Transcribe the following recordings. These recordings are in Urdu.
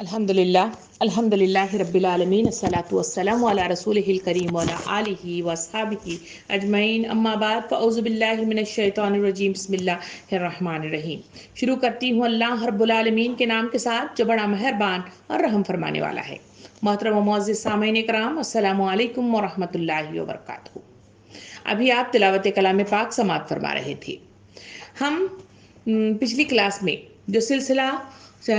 الحمدللہ رب العالمین الصلاۃ والسلام علی رسولہ الکریم وعلی آلہ واصحابہ اجمعین اما بعد فاعوذ باللہ من الشیطان الرجیم بسم اللہ الرحمن الرحیم۔ شروع کرتی ہوں اللہ رب العالمین کے نام کے ساتھ جو بڑا مہربان اور رحم فرمانے والا ہے۔ محترم و معزز سامعین کرام، السلام علیکم ورحمۃ اللہ وبرکاتہ۔ ابھی آپ تلاوت کلام پاک سماعت فرما رہے تھے۔ ہم پچھلی کلاس میں جو سلسلہ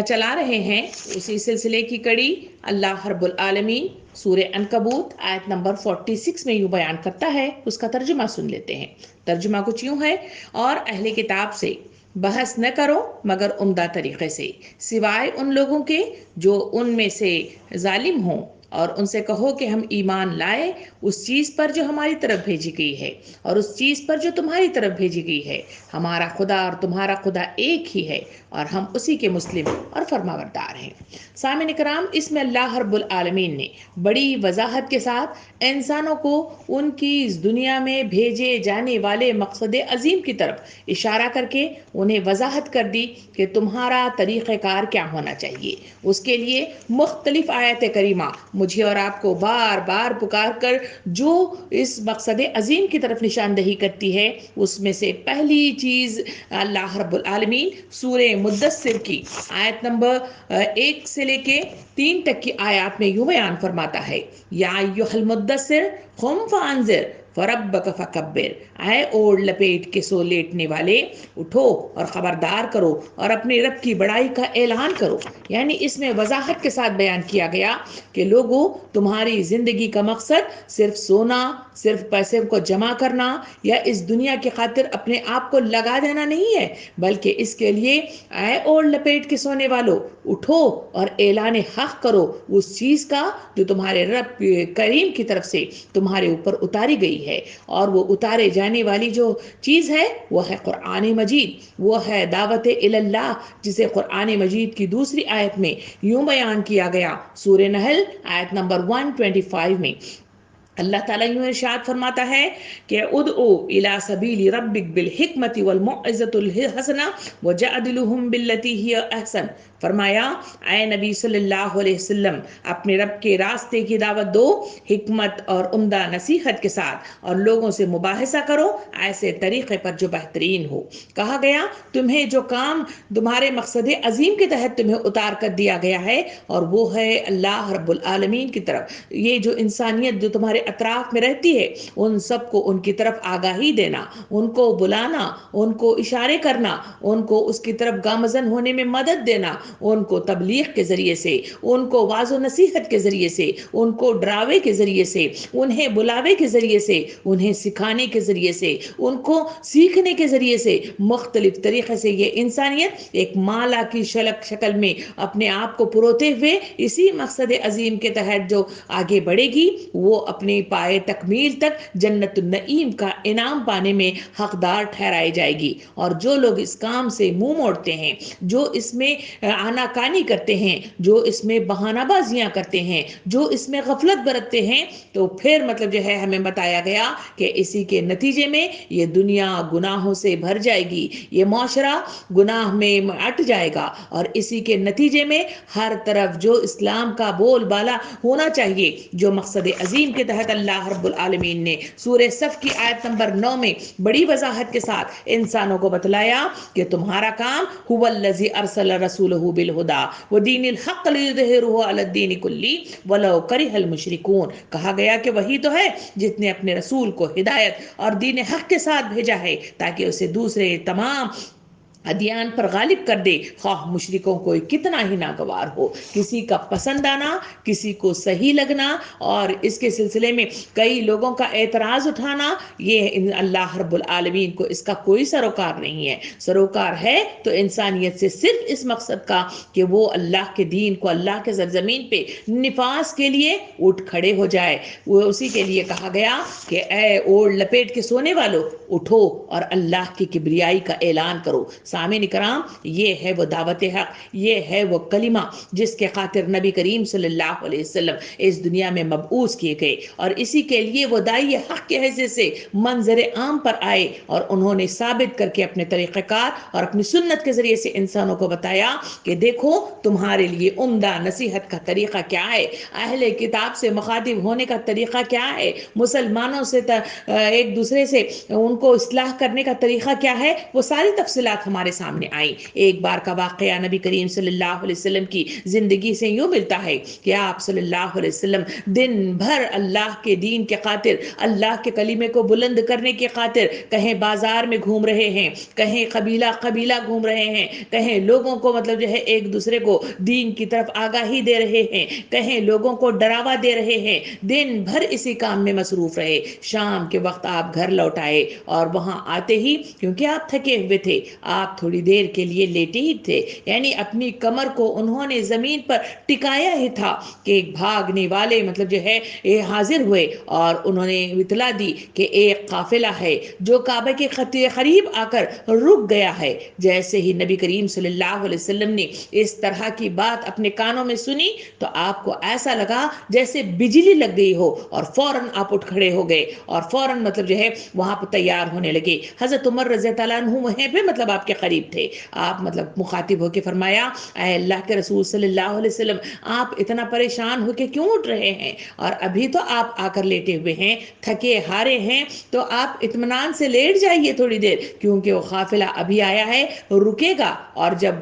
چلا رہے ہیں اسی سلسلے کی کڑی اللہ رب العالمین سورہ عنکبوت آیت نمبر 46 میں یوں بیان کرتا ہے، اس کا ترجمہ سن لیتے ہیں۔ ترجمہ کچھ یوں ہے: اور اہل کتاب سے بحث نہ کرو مگر عمدہ طریقے سے، سوائے ان لوگوں کے جو ان میں سے ظالم ہوں، اور ان سے کہو کہ ہم ایمان لائے اس چیز پر جو ہماری طرف بھیجی گئی ہے اور اس چیز پر جو تمہاری طرف بھیجی گئی ہے۔ ہمارا خدا اور تمہارا خدا ایک ہی ہے اور ہم اسی کے مسلم اور فرمانبردار ہیں۔ سامعین کرام، اس میں اللہ رب العالمین نے بڑی وضاحت کے ساتھ انسانوں کو ان کی اس دنیا میں بھیجے جانے والے مقصد عظیم کی طرف اشارہ کر کے انہیں وضاحت کر دی کہ تمہارا طریقہ کار کیا ہونا چاہیے۔ اس کے لیے مختلف آیت کریمہ مجھے اور آپ کو بار بار پکار کر جو اس مقصد عظیم کی طرف نشاندہی کرتی ہے، اس میں سے پہلی چیز اللہ رب العالمین سورہ مدثر کی آیت نمبر 1 سے لے کے 3 تک کی آیات میں یوں بیان فرماتا ہے: یا ایھا المدثر قم فانذر فربک فکبر، اے اوڑھ لپیٹ کے سو لیٹنے والے، اٹھو اور خبردار کرو اور اپنے رب کی بڑائی کا اعلان کرو۔ یعنی اس میں وضاحت کے ساتھ بیان کیا گیا کہ لوگوں، تمہاری زندگی کا مقصد صرف سونا، صرف پیسے کو جمع کرنا یا اس دنیا کی خاطر اپنے آپ کو لگا دینا نہیں ہے، بلکہ اس کے لیے اے اوڑھ لپیٹ کے سونے والو، اٹھو اور اعلان حق کرو اس چیز کا جو تمہارے رب کریم کی طرف سے تمہارے اوپر اتاری گئی ہے۔ اور وہ اتارے جانے والی جو چیز ہے وہ ہے قرآن مجید، وہ ہے دعوت اللہ، جسے قرآن مجید کی دوسری آیت میں یوں بیان کیا گیا سورہ نحل آیت نمبر 125 میں۔ اللہ تعالیٰ یوں ارشاد فرماتا ہے کہ ادعو الی سبیل ربک بالحکمت والموعظۃ الحسنہ وجادلہم باللتی ہی احسن۔ فرمایا اے نبی صلی اللہ علیہ وسلم، اپنے رب کے راستے کی دعوت دو حکمت اور عمدہ نصیحت کے ساتھ، اور لوگوں سے مباحثہ کرو ایسے طریقے پر جو بہترین ہو۔ کہا گیا تمہیں جو کام تمہارے مقصد عظیم کے تحت تمہیں اتار کر دیا گیا ہے، اور وہ ہے اللہ رب العالمین کی طرف، یہ جو انسانیت جو تمہارے اطراف میں رہتی ہے ان سب کو ان کی طرف آگاہی دینا، ان کو بلانا، ان کو اشارے کرنا، ان کو اس کی طرف گامزن ہونے میں مدد دینا، ان کو تبلیغ کے ذریعے سے، ان کو واعظ و نصیحت کے ذریعے سے، ان کو ڈراوے کے ذریعے سے، انہیں بلاوے کے ذریعے سے، انہیں سکھانے کے ذریعے سے، ان کو سیکھنے کے ذریعے سے، مختلف طریقے سے یہ انسانیت ایک مالا کی شکل میں اپنے آپ کو پروتے ہوئے اسی مقصد عظیم کے تحت جو آگے بڑھے گی، وہ اپنے پائے تکمیل تک جنت النعیم کا انعام پانے میں حقدار ٹھہرائی جائے گی۔ اور جو لوگ اس کام سے منہ موڑتے ہیں، جو اس میں آناکانی کرتے ہیں، جو اس میں بہانہ بازیاں کرتے ہیں، جو اس میں غفلت برتتے ہیں، تو پھر مطلب جو ہے ہمیں بتایا گیا کہ اسی کے نتیجے میں یہ دنیا گناہوں سے بھر جائے گی، یہ معاشرہ گناہ میں اٹ جائے گا، اور اسی کے نتیجے میں ہر طرف جو اسلام کا بول بالا ہونا چاہیے، جو مقصد عظیم کے تحت اللہ رب العالمین نے سورہ صف کی آیت نمبر 9 میں بڑی وضاحت کے ساتھ انسانوں کو بتلایا کہ تمہارا کام هو الذی ارسل رسولہ بالہدی ودین الحق لیظہرہ علی الدین کلہ ولو کرہ المشرکون۔ کہا گیا کہ وہی تو ہے جس نے اپنے رسول کو ہدایت اور دین حق کے ساتھ بھیجا ہے تاکہ اسے دوسرے تمام ادیان پر غالب کر دے، خواہ مشرکوں کو کتنا ہی ناگوار ہو۔ کسی کا پسند آنا، کسی کو صحیح لگنا، اور اس کے سلسلے میں کئی لوگوں کا اعتراض اٹھانا، یہ اللہ رب العالمین کو اس کا کوئی سروکار نہیں ہے۔ سروکار ہے تو انسانیت سے صرف اس مقصد کا کہ وہ اللہ کے دین کو، اللہ کے سرزمین پہ نفاذ کے لیے اٹھ کھڑے ہو جائے۔ وہ اسی کے لیے کہا گیا کہ اے اوڑھ لپیٹ کے سونے والو، اٹھو اور اللہ کی کبریائی کا اعلان کرو۔ سامعین کرام، یہ ہے وہ دعوت حق، یہ ہے وہ کلمہ جس کے خاطر نبی کریم صلی اللہ علیہ وسلم اس دنیا میں مبعوث کیے گئے، اور اسی کے لیے وہ داعی حق کے حیثیت سے منظر عام پر آئے، اور انہوں نے ثابت کر کے اپنے طریقہ کار اور اپنی سنت کے ذریعے سے انسانوں کو بتایا کہ دیکھو تمہارے لیے عمدہ نصیحت کا طریقہ کیا ہے، اہل کتاب سے مخاطب ہونے کا طریقہ کیا ہے، مسلمانوں سے ایک دوسرے سے ان کو اصلاح کرنے کا طریقہ کیا ہے، وہ ساری تفصیلات ہمارے سامنے آئیں۔ ایک بار کا واقعہ نبی کریم صلی اللہ علیہ وسلم کی زندگی سے یوں ملتا ہے کہ آپ صلی اللہ علیہ وسلم دن بھر اللہ کے دین کے خاطر، اللہ کے کلمے کو بلند کرنے کی خاطر کہیں بازار میں گھوم رہے ہیں، کہیں قبیلہ قبیلہ گھوم رہے ہیں، کہیں لوگوں کو ایک دوسرے کو دین کی طرف آگاہی دے رہے ہیں، کہیں لوگوں کو ڈراوا دے رہے ہیں، دن بھر اسی کام میں مصروف رہے۔ شام کے وقت آپ گھر لوٹ آئے، اور وہاں آتے ہی کیونکہ آپ تھکے ہوئے تھے، آپ تھوڑی دیر کے لیے لیٹے ہی تھے، یعنی اپنی کمر کو انہوں نے زمین پر ٹکایا ہی تھا کہ ایک بھاگنے والے یہ حاضر ہوئے، اور انہوں نے اطلاع دی کہ ایک قافلہ ہے جو کعبہ کے قریب آ کر رک گیا ہے۔ جیسے ہی نبی کریم صلی اللہ علیہ وسلم نے اس طرح کی بات اپنے کانوں میں سنی تو آپ کو ایسا لگا جیسے بجلی لگ گئی ہو، اور فوراً آپ اٹھ کھڑے ہو گئے اور فوراً وہاں پہ تیار ہونے لگے۔ حضرت عمر رضی اللہ عنہ وہیں پہ آپ کے قریب تھے۔ آپ مخاطب ہو کے فرمایا، اے اللہ کے رسول صلی اللہ علیہ وسلم، آپ اتنا پریشان ہو کے کیوں اٹھ رہے ہیں؟ اور ابھی تو آپ آ کر لیٹے ہوئے ہیں، تھکے ہارے ہیں، تو آپ اطمینان سے لیٹ جائیے تھوڑی دیر، کیونکہ وہ قافلہ ابھی آیا ہے، رکے گا، اور جب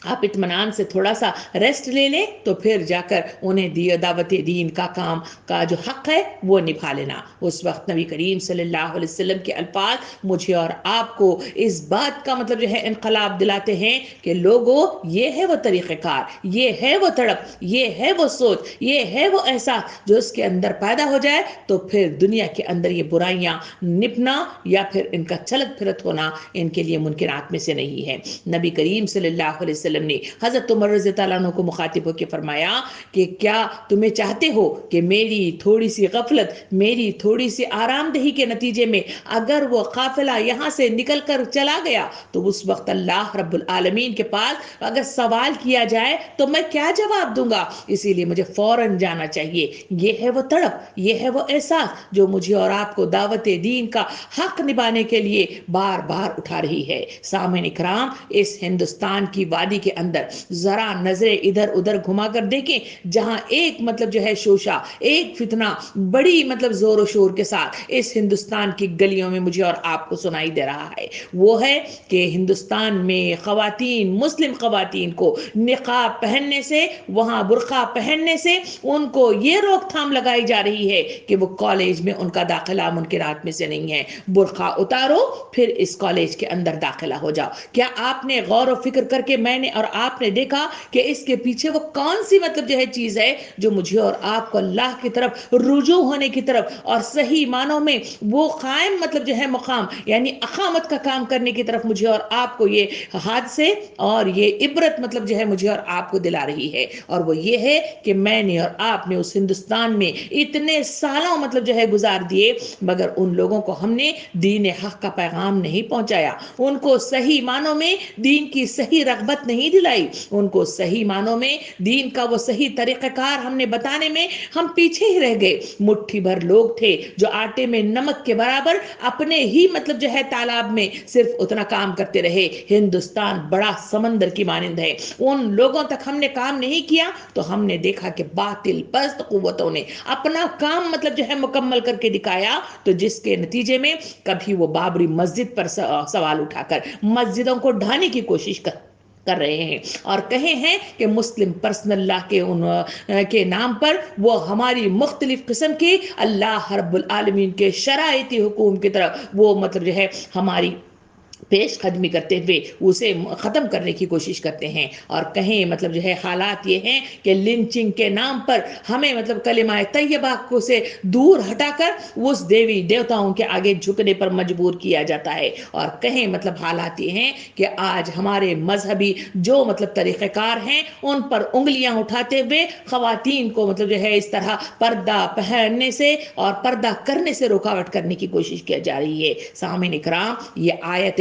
آپ اطمینان سے تھوڑا سا ریسٹ لے لیں تو پھر جا کر انہیں دعوت دین کا کام کا جو حق ہے وہ نبھا لینا۔ اس وقت نبی کریم صلی اللہ علیہ وسلم کے الفاظ مجھے اور آپ کو اس بات کا انقلاب دلاتے ہیں کہ لوگوں، یہ ہے وہ طریقہ کار، یہ ہے وہ تڑپ، یہ ہے وہ سوچ، یہ ہے وہ احساس جو اس کے اندر پیدا ہو جائے تو پھر دنیا کے اندر یہ برائیاں نپنا یا پھر ان کا چلت پھرت ہونا ان کے لیے ممکنات میں سے نہیں ہے۔ نبی کریم صلی اللہ علیہ وسلم نے حضرت عمر رضی اللہ عنہ کو مخاطب ہو کے فرمایا کہ کیا تمہیں چاہتے ہو کہ میری تھوڑی سی غفلت، میری تھوڑی سی آرام دہی کے نتیجے میں اگر وہ قافلہ یہاں سے نکل کر چلا گیا تو اس وقت اللہ رب العالمین کے پاس اگر سوال کیا جائے تو میں کیا جواب دوں گا؟ اسی لیے مجھے فوراً جانا چاہیے۔ یہ ہے وہ تڑپ، یہ ہے وہ احساس جو مجھے اور آپ کو دعوت دین کا حق نبھانے کے لیے بار بار اٹھا رہی ہے۔ سامعین اکرام، اس ہندوستان کی وادی کے اندر ذرا نظریں ادھر ادھر گھما کر دیکھیں، جہاں ایک شوشہ، ایک فتنہ بڑی زور و شور کے ساتھ اس ہندوستان کی گلیوں میں مجھے اور آپ کو سنائی دے رہا ہے، وہ ہے کہ ہندوستان میں خواتین، مسلم خواتین کو نقاب پہننے سے، وہاں برقع پہننے سے ان کو یہ روک تھام لگائی جا رہی ہے کہ وہ کالج میں ان کا داخلہ ممکنات میں سے نہیں ہے۔ برقع اتارو، پھر اس کالج کے اندر داخلہ ہو جاؤ۔ کیا آپ نے غور و فکر کر کے میں نے اور آپ نے دیکھا کہ اس کے پیچھے وہ کون سی چیز ہے جو مجھے اور آپ کو اللہ کی طرف رجوع ہونے کی طرف اور صحیح معنوں میں وہ قائم مقام یعنی اقامت کا کام کرنے کی طرف مجھے اور آپ کو یہ حادثے اور یہ عبرت مجھے اور آپ کو دلا رہی ہے، اور وہ یہ ہے کہ میں نے اور آپ نے اس ہندوستان میں اتنے سالوں گزار دیے، مگر ان لوگوں کو ہم نے دین حق کا پیغام نہیں پہنچایا، ان کو صحیح معنوں میں دین کی صحیح رغبت نہیں دلائی، ان کو صحیح معنوں میں دین کا وہ صحیح طریقہ کار ہم نے بتانے میں ہم پیچھے ہی رہ گئے۔ مٹھی بھر لوگ تھے جو آٹے میں نمک کے برابر اپنے ہی تالاب میں صرف اتنا کام کرتے رہے۔ ہندوستان بڑا سمندر کی مانند ہے، ان لوگوں تک ہم نے کام نہیں کیا تو ہم نے دیکھا کہ باطل پست قوتوں نے اپنا کام مکمل کر کے دکھایا، تو جس کے نتیجے میں کبھی وہ بابری مسجد پر سوال اٹھا کر مسجدوں کو ڈھانے کی کوشش کر رہے ہیں، اور کہے ہیں کہ مسلم پرسنل لا کے نام پر وہ ہماری مختلف قسم کے اللہ رب العالمین کے شرائطی حکم کی طرف وہ ہماری پیش قدمی کرتے ہوئے اسے ختم کرنے کی کوشش کرتے ہیں، اور کہیں حالات یہ ہیں کہ لنچنگ کے نام پر ہمیں کلمہ طیبہ کو سے دور ہٹا کر اس دیوی دیوتاؤں کے آگے جھکنے پر مجبور کیا جاتا ہے، اور کہیں حالات یہ ہیں کہ آج ہمارے مذہبی جو طریقہ کار ہیں ان پر انگلیاں اٹھاتے ہوئے خواتین کو اس طرح پردہ پہننے سے اور پردہ کرنے سے رکاوٹ کرنے کی کوشش کی جا رہی ہے۔ سامعین اکرام، یہ آیت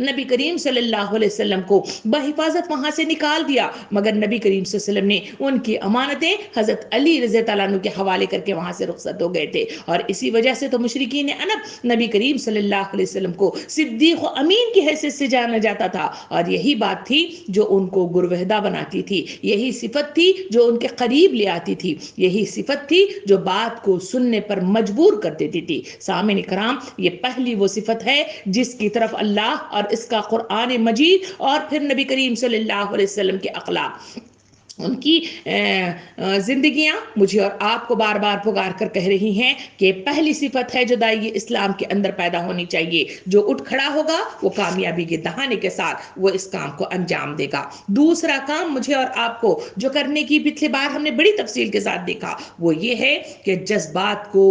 نبی کریم صلی اللہ علیہ وسلم کو بحفاظت وہاں سے نکال دیا، مگر نبی کریم صلی اللہ علیہ وسلم نے ان کی امانتیں حضرت علی رضی اللہ عنہ کے حوالے کر کے وہاں سے رخصت ہو گئے تھے، اور اسی وجہ سے تو مشرکین عرب نبی کریم صلی اللہ علیہ وسلم کو صدیق و امین کی حیثیت سے جانا جاتا تھا، اور یہی بات تھی جو ان کو گروہدہ بناتی تھی، یہی صفت تھی جو ان کے قریب لے آتی تھی، یہی صفت تھی جو بات کو سننے پر مجبور کر دیتی تھی۔ سامعین کرام، یہ پہلی وہ صفت ہے جس کی طرف اللہ اور اس کا قرآن مجید اور پھر نبی کریم صلی اللہ علیہ وسلم کے اخلاق، ان کی زندگیاں مجھے اور آپ کو بار بار پکار کر کہہ رہی ہیں کہ پہلی صفت ہے جو داعی اسلام کے اندر پیدا ہونی چاہیے، جو اٹھ کھڑا ہوگا وہ کامیابی کے دہانے کے ساتھ وہ اس کام کو انجام دے گا۔ دوسرا کام مجھے اور آپ کو جو کرنے کی پچھلی بار ہم نے بڑی تفصیل کے ساتھ دیکھا، وہ یہ ہے کہ جذبات کو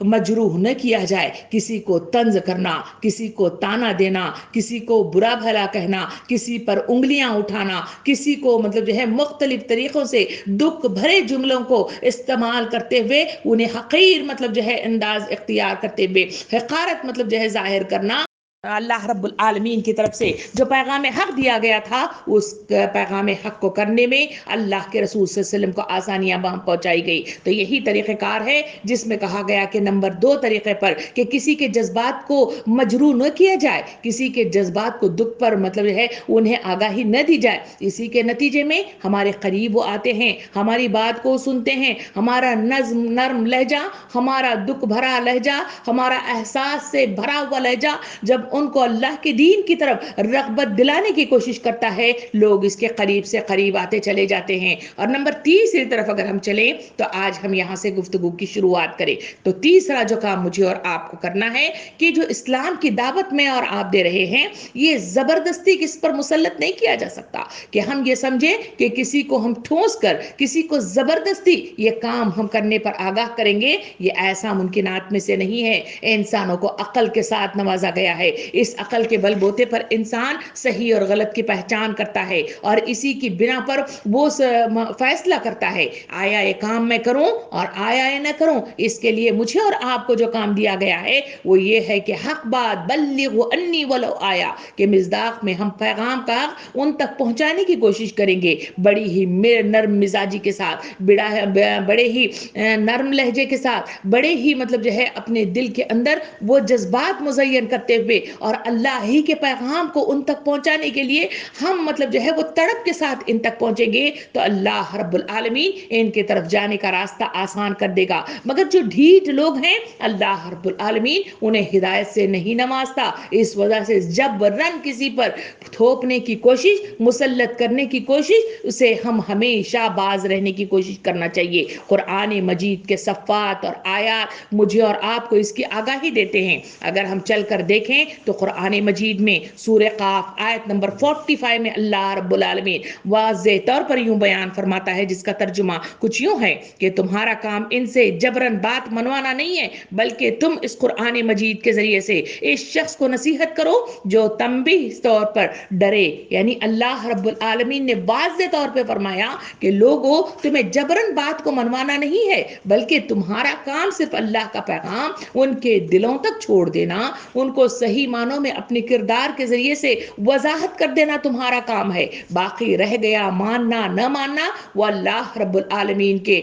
مجروح نہ کیا جائے، کسی کو طنز کرنا، کسی کو تانا دینا، کسی کو برا بھلا کہنا، کسی پر انگلیاں اٹھانا، کسی کو مطلب جو ہے مختلف طریقوں سے دکھ بھرے جملوں کو استعمال کرتے ہوئے انہیں حقیر مطلب جو ہے انداز اختیار کرتے ہوئے حقارت مطلب جو ہے ظاہر کرنا، اللہ رب العالمین کی طرف سے جو پیغام حق دیا گیا تھا اس پیغام حق کو کرنے میں اللہ کے رسول صلی اللہ علیہ وسلم کو آسانیاں پہنچائی گئی۔ تو یہی طریقہ کار ہے جس میں کہا گیا کہ نمبر 2 طریقے پر کہ کسی کے جذبات کو مجروح نہ کیا جائے، کسی کے جذبات کو دکھ پر مطلب ہے انہیں آگاہی نہ دی جائے، اسی کے نتیجے میں ہمارے قریب وہ آتے ہیں، ہماری بات کو سنتے ہیں، ہمارا نرم لہجہ، ہمارا دکھ بھرا لہجہ، ہمارا احساس سے بھرا ہوا لہجہ جب ان کو اللہ کے دین کی طرف رغبت دلانے کی کوشش کرتا ہے، لوگ اس کے قریب سے قریب آتے چلے جاتے ہیں۔ اور نمبر 3 طرف اگر ہم چلیں تو آج ہم یہاں سے گفتگو کی شروعات کریں تو تیسرا جو کام مجھے اور آپ کو کرنا ہے کہ جو اسلام کی دعوت میں اور آپ دے رہے ہیں، یہ زبردستی کس پر مسلط نہیں کیا جا سکتا کہ ہم یہ سمجھیں کہ کسی کو ہم ٹھوس کر، کسی کو زبردستی یہ کام ہم کرنے پر آگاہ کریں گے، یہ ایسا ممکنات میں سے نہیں ہے۔ انسانوں کو عقل کے ساتھ نوازا گیا ہے، اس عقل کے بل بوتے پر انسان صحیح اور غلط کی پہچان کرتا ہے اور اسی کی بنا پر وہ فیصلہ کرتا ہے آیا یہ کام میں کروں اور آیا یہ نہ کروں۔ اس کے لیے مجھے اور آپ کو جو کام دیا گیا ہے وہ یہ ہے کہ حق بات بلغوا انی ولو آیا، کہ مصداق میں ہم پیغام کا ان تک پہنچانے کی کوشش کریں گے، بڑی ہی نرم مزاجی کے ساتھ، بڑے ہی نرم لہجے کے ساتھ، بڑے ہی مطلب جو ہے اپنے دل کے اندر وہ جذبات مزین کرتے ہوئے اور اللہ ہی کے پیغام کو ان تک پہنچانے کے لیے ہم مطلب جو ہے وہ تڑپ کے ساتھ ان تک پہنچیں گے تو اللہ رب العالمین ان کے طرف جانے کا راستہ آسان کر دے گا۔ مگر جو ڈھیٹ لوگ ہیں اللہ رب العالمین انہیں ہدایت سے نہیں نوازتا، اس وجہ سے جب رن کسی پر تھوپنے کی کوشش، مسلط کرنے کی کوشش، اسے ہم ہمیشہ باز رہنے کی کوشش کرنا چاہیے۔ قرآن مجید کے صفات اور آیات مجھے اور آپ کو اس کی آگاہی دیتے ہیں۔ اگر ہم چل کر دیکھیں تو قرآن مجید میں سورہ قاف آیت نمبر 45 میں اللہ رب العالمین واضح طور پر یوں بیان فرماتا ہے، جس کا ترجمہ کچھ یوں ہے کہ تمہارا کام ان سے جبرن بات منوانا نہیں ہے، بلکہ تم اس قرآن مجید کے ذریعے سے اس شخص کو نصیحت کرو جو تنبیہ طور پر ڈرے۔ یعنی اللہ رب العالمین نے واضح طور پہ فرمایا کہ لوگوں تمہیں جبرن بات کو منوانا نہیں ہے، بلکہ تمہارا کام صرف اللہ کا پیغام ان کے دلوں تک چھوڑ دینا، ان کو صحیح معنوں میں اپنے کردار کے ذریعے سے وضاحت کر دینا تمہارا کام ہے۔ باقی رہ گیا ماننا نہ ماننا وہ اللہ رب العالمین کے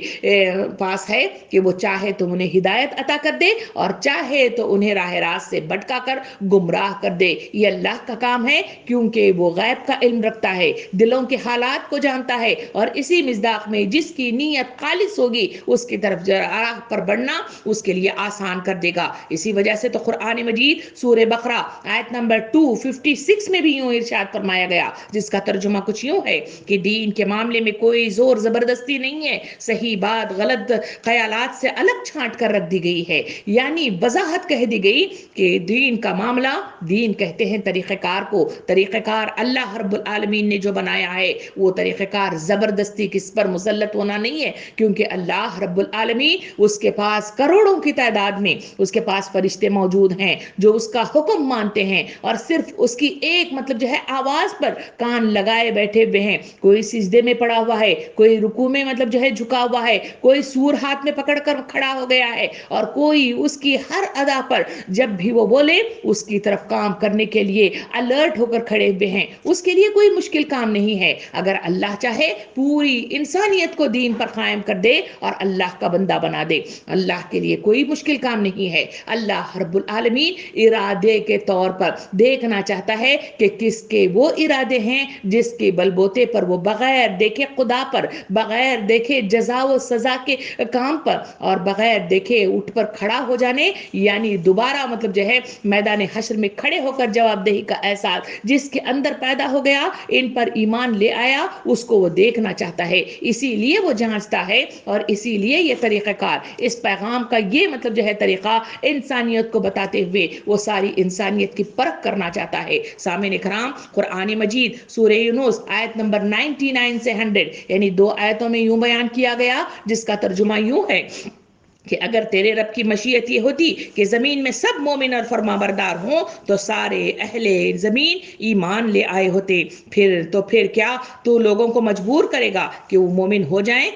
پاس ہے کہ وہ چاہے تو انہیں ہدایت عطا کر دے اور چاہے تو انہیں راہ راست سے بھٹکا کر گمراہ کر دے۔ یہ اللہ کا کام ہے کیونکہ وہ غیب کا علم رکھتا ہے، دلوں کے حالات کو جانتا ہے، اور اسی مصداق میں جس کی نیت خالص ہوگی اس کی طرف راہ پر بڑھنا اس کے لیے آسان کر دے گا۔ اسی وجہ سے تو قرآن مجید سورہ بقرہ آیت نمبر 256 میں بھی یوں ارشاد فرمایا گیا، جس کا ترجمہ کچھ یوں ہے کہ دین کے معاملے میں کوئی زور زبردستی نہیں ہے، صحیح بات غلط خیالات سے الگ چھانٹ کر رکھ دی گئی ہے۔ یعنی وضاحت کہہ دی گئی کہ دین کا معاملہ، دین کہتے ہیں طریقہ کار کو، طریقہ کار اللہ رب العالمین نے جو بنایا ہے وہ طریقہ کار زبردستی کس پر مسلط ہونا نہیں ہے، کیونکہ اللہ رب العالمین اس کے پاس کروڑوں کی تعداد میں اس کے پاس فرشتے موجود ہیں جو اس کا حکم مانتے ہیں اور صرف اس کی ایک مطلب جو ہے آواز پر کان لگائے بیٹھے ہوئے ہیں. کوئی سجدے میں پڑا ہوا ہے, کوئی رکوع میں مطلب جو ہے جھکا ہوا ہے, کوئی سور ہاتھ میں پکڑ کر کھڑا ہو گیا ہے, اور کوئی اس کی ہر ادا پر جب بھی وہ بولے اس کی طرف کام کرنے کے لیے الرٹ ہو کر کھڑے ہوئے ہیں. اس کے لیے کوئی مشکل کام نہیں ہے. اگر اللہ چاہے پوری انسانیت کو دین پر قائم کر دے اور اللہ کا بندہ بنا دے. اللہ کے لیے کوئی مشکل کام نہیں ہے. اللہ رب العالمین ارادے کے طور پر دیکھنا چاہتا ہے کہ کس کے وہ ارادے ہیں جس کے بل بوتے پر وہ بغیر دیکھے خدا پر, بغیر دیکھے جزا و سزا کے کام پر, اور بغیر دیکھے اٹھ پر کھڑا ہو جانے یعنی دوبارہ مطلب جو ہے میدان حشر میں کھڑے ہو کر جواب دہی کا احساس جس کے اندر پیدا ہو گیا, ان پر ایمان لے آیا, اس کو وہ دیکھنا چاہتا ہے. اسی لیے وہ جانچتا ہے اور اسی لیے یہ طریقہ کار, اس پیغام کا یہ مطلب جو ہے طریقہ انسانیت کو بتاتے ہوئے وہ ساری انسانیت کی پرکھ کرنا چاہتا ہے. سامعین کرام, قرآن مجید سورہ یونس آیت نمبر 99 سے 100 یعنی 2 آیتوں میں یوں بیان کیا گیا جس کا ترجمہ یوں ہے کہ اگر تیرے رب کی مشیت یہ ہوتی کہ زمین میں سب مومن اور فرما بردار ہوں تو سارے اہل زمین ایمان لے آئے ہوتے. پھر کیا تو لوگوں کو مجبور کرے گا کہ وہ مومن ہو جائیں؟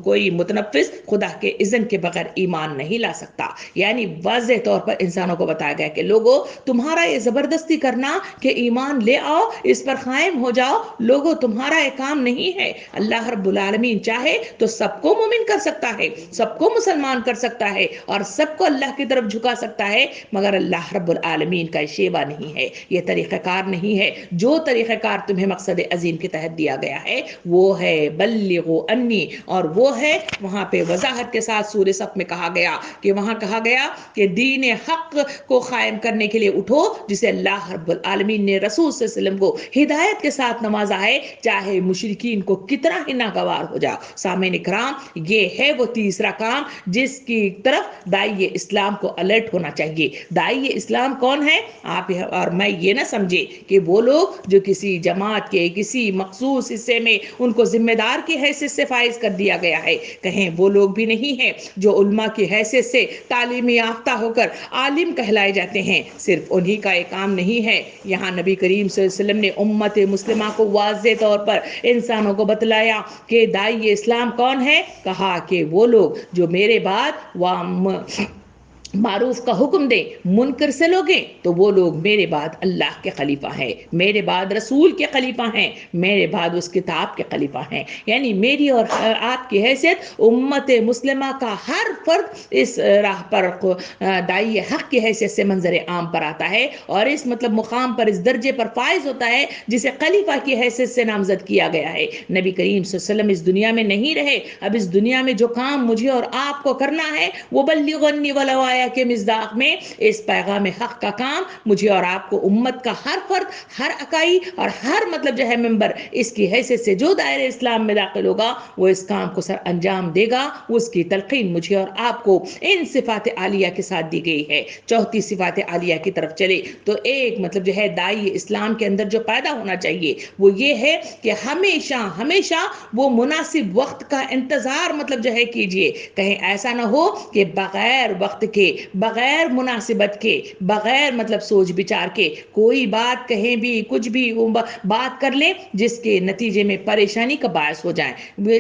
کوئی متنفس خدا کے اذن کے بغیر ایمان نہیں لا سکتا. یعنی واضح طور پر انسانوں کو بتایا گیا کہ لوگوں, تمہارا یہ زبردستی کرنا کہ ایمان لے آؤ, اس پر قائم ہو جاؤ, لوگوں تمہارا یہ کام نہیں ہے. اللہ رب العالمین چاہے تو سب کو مومن کر سکتا ہے, سب کو مسلمان کر سکتا ہے اور سب کو اللہ کی طرف جھکا سکتا ہے, مگر اللہ رب العالمین کا شیوا نہیں ہے, یہ طریقہ کار نہیں ہے. جو طریقہ کار تمہیں مقصد عظیم کے تحت دیا گیا ہے وہ ہے بلغوا انی, اور وہ ہے وہاں پہ وضاحت کے ساتھ سورہ صف میں کہا گیا کہ دین حق کو قائم کرنے کے لیے اٹھو, جسے اللہ رب العالمین نے رسول صلی اللہ علیہ وسلم کو ہدایت کے ساتھ نوازا ہے, چاہے مشرکین کو کتنا ہی ناگوار ہو جاؤ. سامعین کرام, یہ ہے وہ تیسرا کام جس کی طرف داعی اسلام کو الرٹ ہونا چاہیے. داعی اسلام کون ہے؟ آپ اور میں یہ نہ سمجھے کہ وہ لوگ جو کسی جماعت کے کسی مخصوص حصے میں ان کو ذمہ دار کی حیثیت سے فائز کر دیا گیا ہے, کہیں وہ لوگ بھی نہیں ہیں جو علماء کی حیثیت سے تعلیم یافتہ ہو کر عالم کہلائے جاتے ہیں. صرف انہی کا ایک کام نہیں ہے. یہاں نبی کریم صلی اللہ علیہ وسلم نے امت مسلمہ کو واضح طور پر انسانوں کو بتلایا کہ داعی اسلام کون ہے. کہا کہ وہ لوگ جو میرے بعد معروف کا حکم دے, منکر سے لوگیں, تو وہ لوگ میرے بعد اللہ کے خلیفہ ہیں, میرے بعد رسول کے خلیفہ ہیں, میرے بعد اس کتاب کے خلیفہ ہیں. یعنی میری اور آپ کی حیثیت امت مسلمہ کا ہر فرد اس راہ پر داعی حق کی حیثیت سے منظر عام پر آتا ہے اور اس مطلب مقام پر, اس درجے پر فائز ہوتا ہے جسے خلیفہ کی حیثیت سے نامزد کیا گیا ہے. نبی کریم صلی اللہ علیہ وسلم اس دنیا میں نہیں رہے. اب اس دنیا میں جو کام مجھے اور آپ کو کرنا ہے وہ بلغنی ولو آیا کے مصداق میں اس پیغام حق کا کام مجھے اور آپ کو امت کا ہر فرد, ہر اکائی اور ہر مطلب جو ہے ممبر اس کی حیثیت سے جو دائرہ اسلام میں داخل ہوگا وہ اس کام کو سر انجام دے گا. اس کی تلقین مجھے اور آپ کو ان صفات عالیہ کے ساتھ دی گئی ہے. چوتھی صفات عالیہ کی طرف چلے تو ایک مطلب جو ہے داعی اسلام کے اندر جو پیدا ہونا چاہیے وہ یہ ہے کہ ہمیشہ وہ مناسب وقت کا انتظار مطلب جو ہے کیجئے. کہیں ایسا نہ ہو کہ بغیر وقت کے, بغیر مناسبت کے, بغیر مطلب سوچ بچار کے کوئی بات کہیں بھی کچھ بھی بات کر لیں جس کے نتیجے میں پریشانی کا باعث ہو جائیں,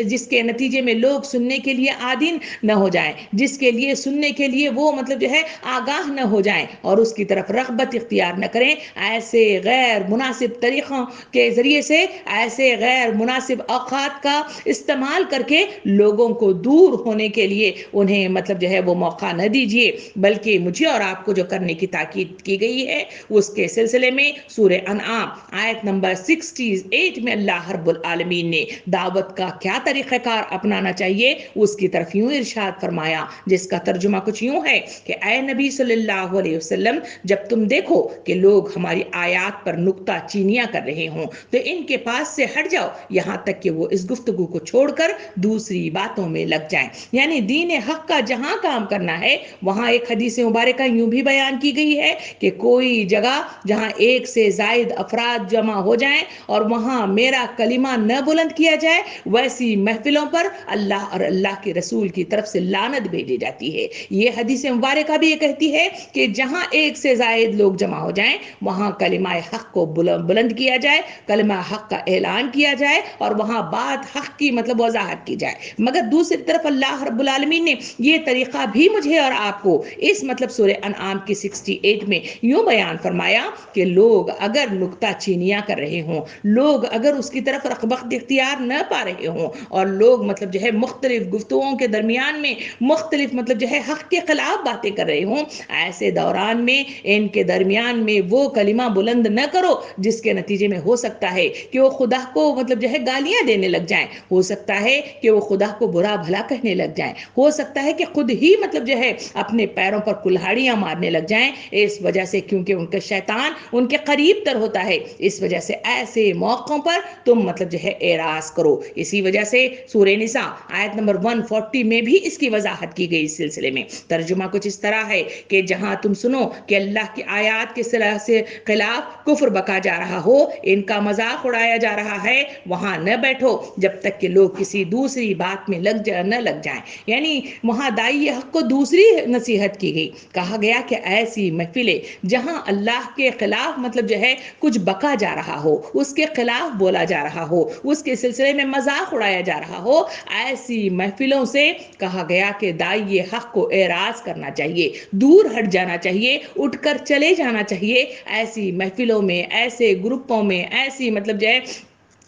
جس کے نتیجے میں لوگ سننے کے لیے عادی نہ ہو جائیں, جس کے لیے سننے کے لیے وہ مطلب جو ہے آگاہ نہ ہو جائیں اور اس کی طرف رغبت اختیار نہ کریں. ایسے غیر مناسب طریقوں کے ذریعے سے, ایسے غیر مناسب اوقات کا استعمال کر کے لوگوں کو دور ہونے کے لیے انہیں مطلب جو ہے وہ موقع نہ دیجیے, بلکہ مجھے اور آپ کو جو کرنے کی تاکید کی گئی ہے اس کے سلسلے میں سورہ انعام آیت نمبر 68 میں اللہ رب العالمین نے دعوت کا کیا طریقہ کار اپنانا چاہیے اس کی طرف یوں ارشاد فرمایا, جس کا ترجمہ کچھ یوں ہے کہ اے نبی صلی اللہ علیہ وسلم, جب تم دیکھو کہ لوگ ہماری آیات پر نکتہ چینیاں کر رہے ہوں تو ان کے پاس سے ہٹ جاؤ یہاں تک کہ وہ اس گفتگو کو چھوڑ کر دوسری باتوں میں لگ جائیں. یعنی دین حق کا جہاں کام کرنا ہے وہاں وہاں ایک حدیث مبارکہ یوں بھی بیان کی گئی ہے کہ کوئی جگہ جہاں ایک سے زائد افراد جمع ہو جائیں اور وہاں میرا کلمہ نہ بلند کیا جائے، ویسی محفلوں پر اللہ اور اللہ کے رسول کی طرف سے لعنت بھیجی جاتی ہے۔ یہ حدیث مبارکہ بھی یہ کہتی ہے کہ جہاں ایک سے زائد لوگ جمع ہو جائیں وہاں کلمہ حق کو بلند کیا جائے، کلمہ حق کا اعلان کیا جائے اور وہاں بات حق کی مطلب وضاحت کی جائے۔ مگر دوسری طرف اللہ رب العالمین نے یہ طریقہ بھی مجھے اور آپ کو اس مطلب سورہ انعام کی 68 میں یوں بیان فرمایا کہ لوگ اگر نکتہ چینیاں کر رہے ہوں، لوگ اگر اس کی طرف رغبت اختیار نہ پا رہے ہوں اور لوگ مطلب جو ہے مختلف گفتگوؤں کے درمیان میں مختلف مطلب جو ہے حق کے خلاف باتیں کر رہے ہوں، ایسے دوران میں ان کے درمیان میں وہ کلمہ بلند نہ کرو جس کے نتیجے میں ہو سکتا ہے کہ وہ خدا کو مطلب جو ہے گالیاں دینے لگ جائیں، ہو سکتا ہے کہ وہ خدا کو برا بھلا کہنے لگ جائیں، ہو سکتا ہے کہ خود ہی مطلب جو ہے اپنے پیروں پر کلہاڑیاں مارنے لگ جائیں، اس وجہ سے کیونکہ ان کا شیطان ان کے قریب تر ہوتا ہے، اس وجہ سے ایسے موقعوں پر تم مطلب جو ہے اعراض کرو۔ اسی وجہ سے سورہ نساء آیت نمبر 140 میں بھی اس کی وضاحت کی گئی۔ اس سلسلے میں ترجمہ کچھ اس طرح ہے کہ جہاں تم سنو کہ اللہ کی آیات کے خلاف کفر بکا جا رہا ہو، ان کا مذاق اڑایا جا رہا ہے، وہاں نہ بیٹھو جب تک کہ لوگ کسی دوسری بات میں نہ لگ جائیں۔ یعنی وہاں داعی حق کو دوسری نصیحت کی گئی، کہا گیا کہ ایسی محفلیں جہاں اللہ کے خلاف مطلب جو ہے کچھ بکا جا رہا ہو، اس کے خلاف بولا جا رہا ہو، اس کے سلسلے میں مذاق اڑایا جا رہا ہو، ایسی محفلوں سے کہا گیا کہ داعی حق کو اعراض کرنا چاہیے، دور ہٹ جانا چاہیے، اٹھ کر چلے جانا چاہیے۔ ایسی محفلوں میں، ایسے گروپوں میں، ایسی مطلب جو ہے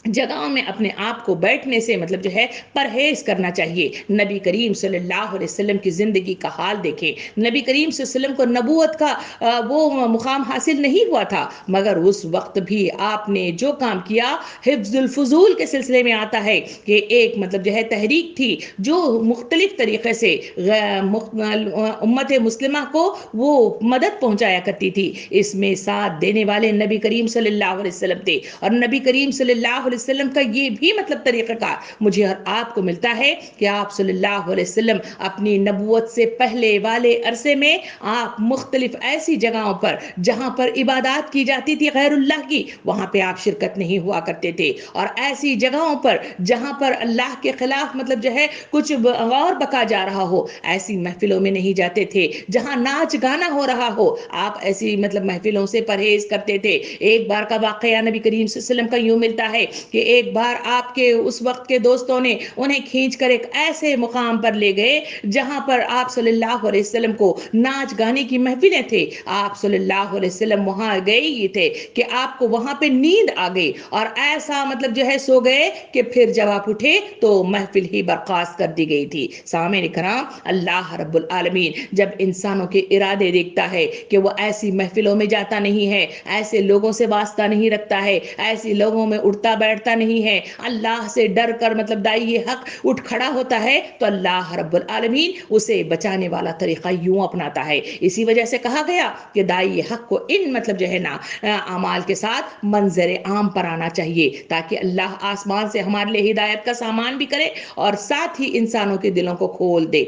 جگہوں میں اپنے آپ کو بیٹھنے سے مطلب جو ہے پرہیز کرنا چاہیے۔ نبی کریم صلی اللہ علیہ وسلم کی زندگی کا حال دیکھیں۔ نبی کریم صلی اللہ علیہ وسلم کو نبوت کا وہ مقام حاصل نہیں ہوا تھا، مگر اس وقت بھی آپ نے جو کام کیا، حفظ الفضول کے سلسلے میں آتا ہے کہ ایک مطلب جو ہے تحریک تھی جو مختلف طریقے سے امت مسلمہ کو وہ مدد پہنچایا کرتی تھی، اس میں ساتھ دینے والے نبی کریم صلی اللہ علیہ وسلم تھے۔ اور نبی کریم صلی اللہ علیہ وسلم کا یہ بھی مطلب طریقہ کار مجھے اور آپ کو ملتا ہے کہ آپ صلی اللہ علیہ وسلم اپنی نبوت سے پہلے والے عرصے میں آپ مختلف ایسی جگہوں پر جہاں پر عبادات کی جاتی تھی غیر اللہ کی، وہاں پہ آپ شرکت نہیں ہوا کرتے تھے، اور ایسی جگہوں پر جہاں پر اللہ کے خلاف مطلب جو ہے کچھ اور بکا جا رہا ہو، ایسی محفلوں میں نہیں جاتے تھے۔ جہاں ناچ گانا ہو رہا ہو، آپ ایسی مطلب محفلوں سے پرہیز کرتے تھے۔ ایک بار کا واقعہ نبی کریم صلی اللہ علیہ وسلم کا یوں ملتا ہے کہ ایک بار آپ کے اس وقت کے دوستوں نے انہیں کھینچ کر ایک ایسے مقام پر لے گئے جہاں پر آپ صلی اللہ علیہ وسلم کو ناچ گانے کی محفلیں تھے۔ آپ صلی اللہ علیہ وسلم وہاں گئے ہی تھے کہ آپ کو وہاں پہ نیند آ گئی اور ایسا مطلب جو ہے سو گئے کہ پھر جب آپ اٹھے تو محفل ہی برخاست کر دی گئی تھی۔ سامعین کرام، اللہ رب العالمین جب انسانوں کے ارادے دیکھتا ہے کہ وہ ایسی محفلوں میں جاتا نہیں ہے، ایسے لوگوں سے واسطہ نہیں رکھتا ہے، ایسی لوگوں میں اٹھتا بیٹھتا نہیں ہے، اللہ سے ڈر کر مطلب داعی حق اٹھ کھڑا ہوتا ہے، تو اللہ رب العالمین اسے بچانے والا طریقہ یوں اپناتا ہے۔ اسی وجہ سے کہا گیا کہ داعی حق کو ان مطلب جو ہے نا اعمال کے ساتھ منظر عام پر آنا چاہیے تاکہ اللہ آسمان سے ہمارے لیے ہدایت کا سامان بھی کرے اور ساتھ ہی انسانوں کے دلوں کو کھول دے۔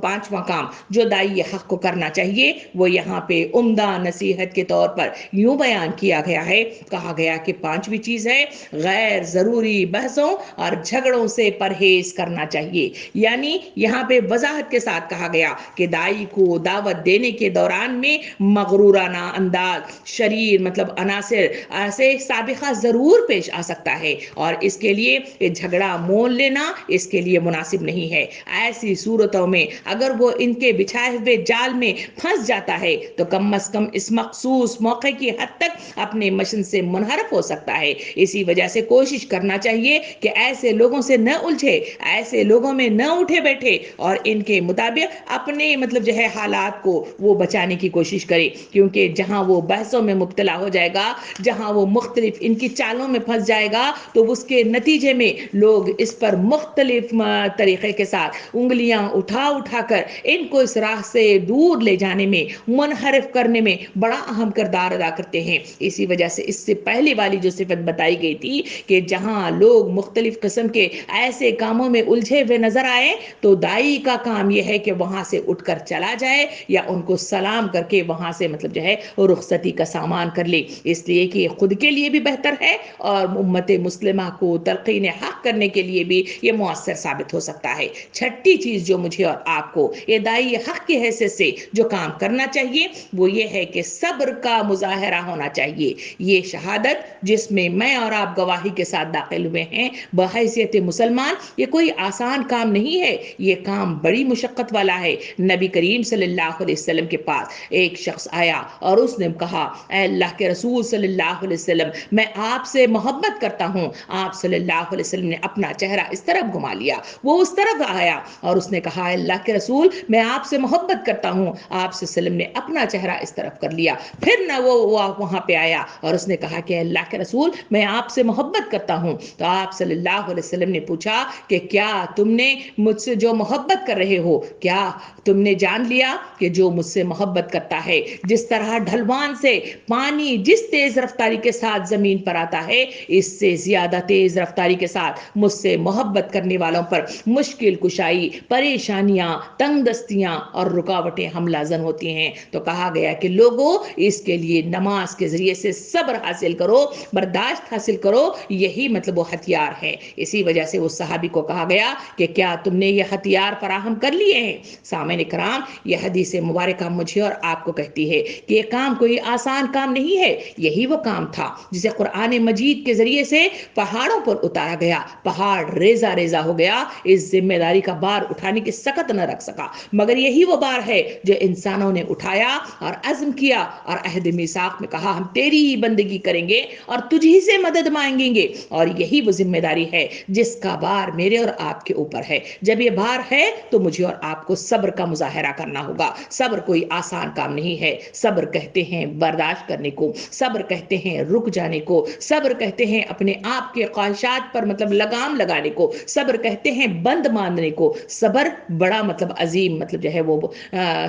پانچواں کام جو داعی حق کو کرنا چاہیے وہ یہاں پہ عمدہ نصیحت کے طور پر یوں بیان کیا گیا ہے، کہا گیا کہ پانچویں چیز ہے غیر ضروری بحثوں اور جھگڑوں سے پرہیز کرنا چاہیے۔ یعنی یہاں پہ وضاحت کے ساتھ کہا گیا کہ داعی کو دعوت دینے کے دوران میں مغرورانہ انداز، شریر مطلب عناصر ایسے سابقہ ضرور پیش آ سکتا ہے اور اس کے لیے جھگڑا مول لینا اس کے لیے مناسب نہیں ہے۔ ایسی صورتوں میں اگر وہ ان کے بچھائے ہوئے جال میں پھنس جاتا ہے تو کم از کم اس مخصوص موقع کی حد تک اپنے مشن سے منحرف ہو سکتا ہے۔ اسی وجہ سے کوشش کرنا چاہیے کہ ایسے لوگوں سے نہ الجھے، ایسے لوگوں میں نہ اٹھے بیٹھے اور ان کے مطابق اپنے مطلب جو ہے حالات کو وہ بچانے کی کوشش کرے، کیونکہ جہاں وہ بحثوں میں مبتلا ہو جائے گا، جہاں وہ مختلف ان کی چالوں میں پھنس جائے گا تو اس کے نتیجے میں لوگ اس پر مختلف طریقے کے ساتھ انگلیاں اٹھا کر ان کو اس راہ سے دور لے جانے میں، منحرف کرنے میں بڑا اہم کردار ادا کرتے ہیں۔ اسی وجہ سے اس سے پہلی والی جو صفت بتائی گئی تھی تھی کہ جہاں لوگ مختلف قسم کے ایسے کاموں میں الجھے ہوئے نظر آئے تو دائی کا کام یہ ہے کہ وہاں سے اٹھ کر چلا جائے یا ان کو سلام کر کے وہاں سے مطلب جو ہے رخصتی کا سامان کر لے، اس لیے کہ خود کے لیے بھی بہتر ہے اور امت مسلمہ کو تلقین حق کرنے کے لیے بھی یہ مؤثر ثابت ہو سکتا ہے۔ چھٹی چیز جو مجھے اور آپ کو یہ دائی حق کی حیثیت سے جو کام کرنا چاہیے وہ یہ ہے کہ صبر کا مظاہرہ ہونا چاہیے۔ یہ شہادت جس میں میں اور آپ گواہی کے ساتھ داخل ہوئے ہیں بحیثیت مسلمان، یہ کوئی آسان کام نہیں ہے، یہ کام بڑی مشقت والا ہے۔ نبی کریم صلی اللہ علیہ وسلم کے پاس ایک شخص آیا اور اس نے کہا، اے اللہ کے رسول صلی اللہ علیہ وسلم، میں آپ سے محبت کرتا ہوں۔ آپ صلی اللہ علیہ وسلم نے اپنا چہرہ اس طرف گھما لیا، وہ اس طرف آیا اور اس نے کہا، اے اللہ کے رسول میں آپ سے محبت کرتا ہوں۔ آپ صلی اللہ علیہ وسلم نے اپنا چہرہ اس طرف کر لیا، پھر نہ وہ وہاں پہ آیا اور اس نے کہا کہ اللہ کے رسول میں آپ سے محبت کرتا ہوں۔ تو آپ صلی اللہ علیہ وسلم نے پوچھا کہ کیا تم نے مجھ سے جو محبت کر رہے ہو، کیا تم نے جان لیا کہ جو مجھ سے محبت کرتا ہے، جس طرح ڈھلوان سے پانی جس تیز رفتاری کے ساتھ زمین پر آتا ہے، اس سے زیادہ تیز رفتاری کے ساتھ مجھ سے محبت کرنے والوں پر مشکل کشائی، پریشانیاں، تنگ دستیاں اور رکاوٹیں حملہ زن ہوتی ہیں۔ تو کہا گیا کہ لوگوں اس کے لیے نماز کے ذریعے سے صبر حاصل کرو، برداشت حاصل کرو، یہی مطلب وہ ہتھیار ہے۔ اسی وجہ سے اس صحابی کو کہا گیا کہ کیا تم نے یہ ہتھیار فراہم کر لیے ہیں؟ سامعین کرام، یہ حدیث مبارکہ مجھے اور آپ کو کہتی ہے کہ یہ کام کوئی آسان کام نہیں ہے۔ یہی وہ کام تھا جسے قرآن مجید کے ذریعے سے پہاڑوں پر اتارا گیا، پہاڑ ریزہ ریزہ ہو گیا، اس ذمہ داری کا بار اٹھانے کی سکت نہ رکھ سکا، مگر یہی وہ بار ہے جو انسانوں نے اٹھایا اور عزم کیا اور عہد میثاق میں کہا ہم تیری ہی بندگی کریں گے اور تجھ ہی سے مدد مانگیں گے، اور یہی وہ ذمہ داری ہے جس کا بار میرے اور آپ کے اوپر ہے۔ جب یہ بار ہے تو مجھے اور آپ کو صبر کا مظاہرہ کرنا ہوگا۔ صبر کوئی آسان کام نہیں ہے۔ صبر کہتے ہیں برداشت کرنے کو، صبر کہتے ہیں رک جانے کو، صبر کہتے ہیں اپنے آپ کے خواہشات پر مطلب لگام لگانے کو، صبر کہتے ہیں بند ماننے کو۔ صبر بڑا مطلب عظیم مطلب جو ہے وہ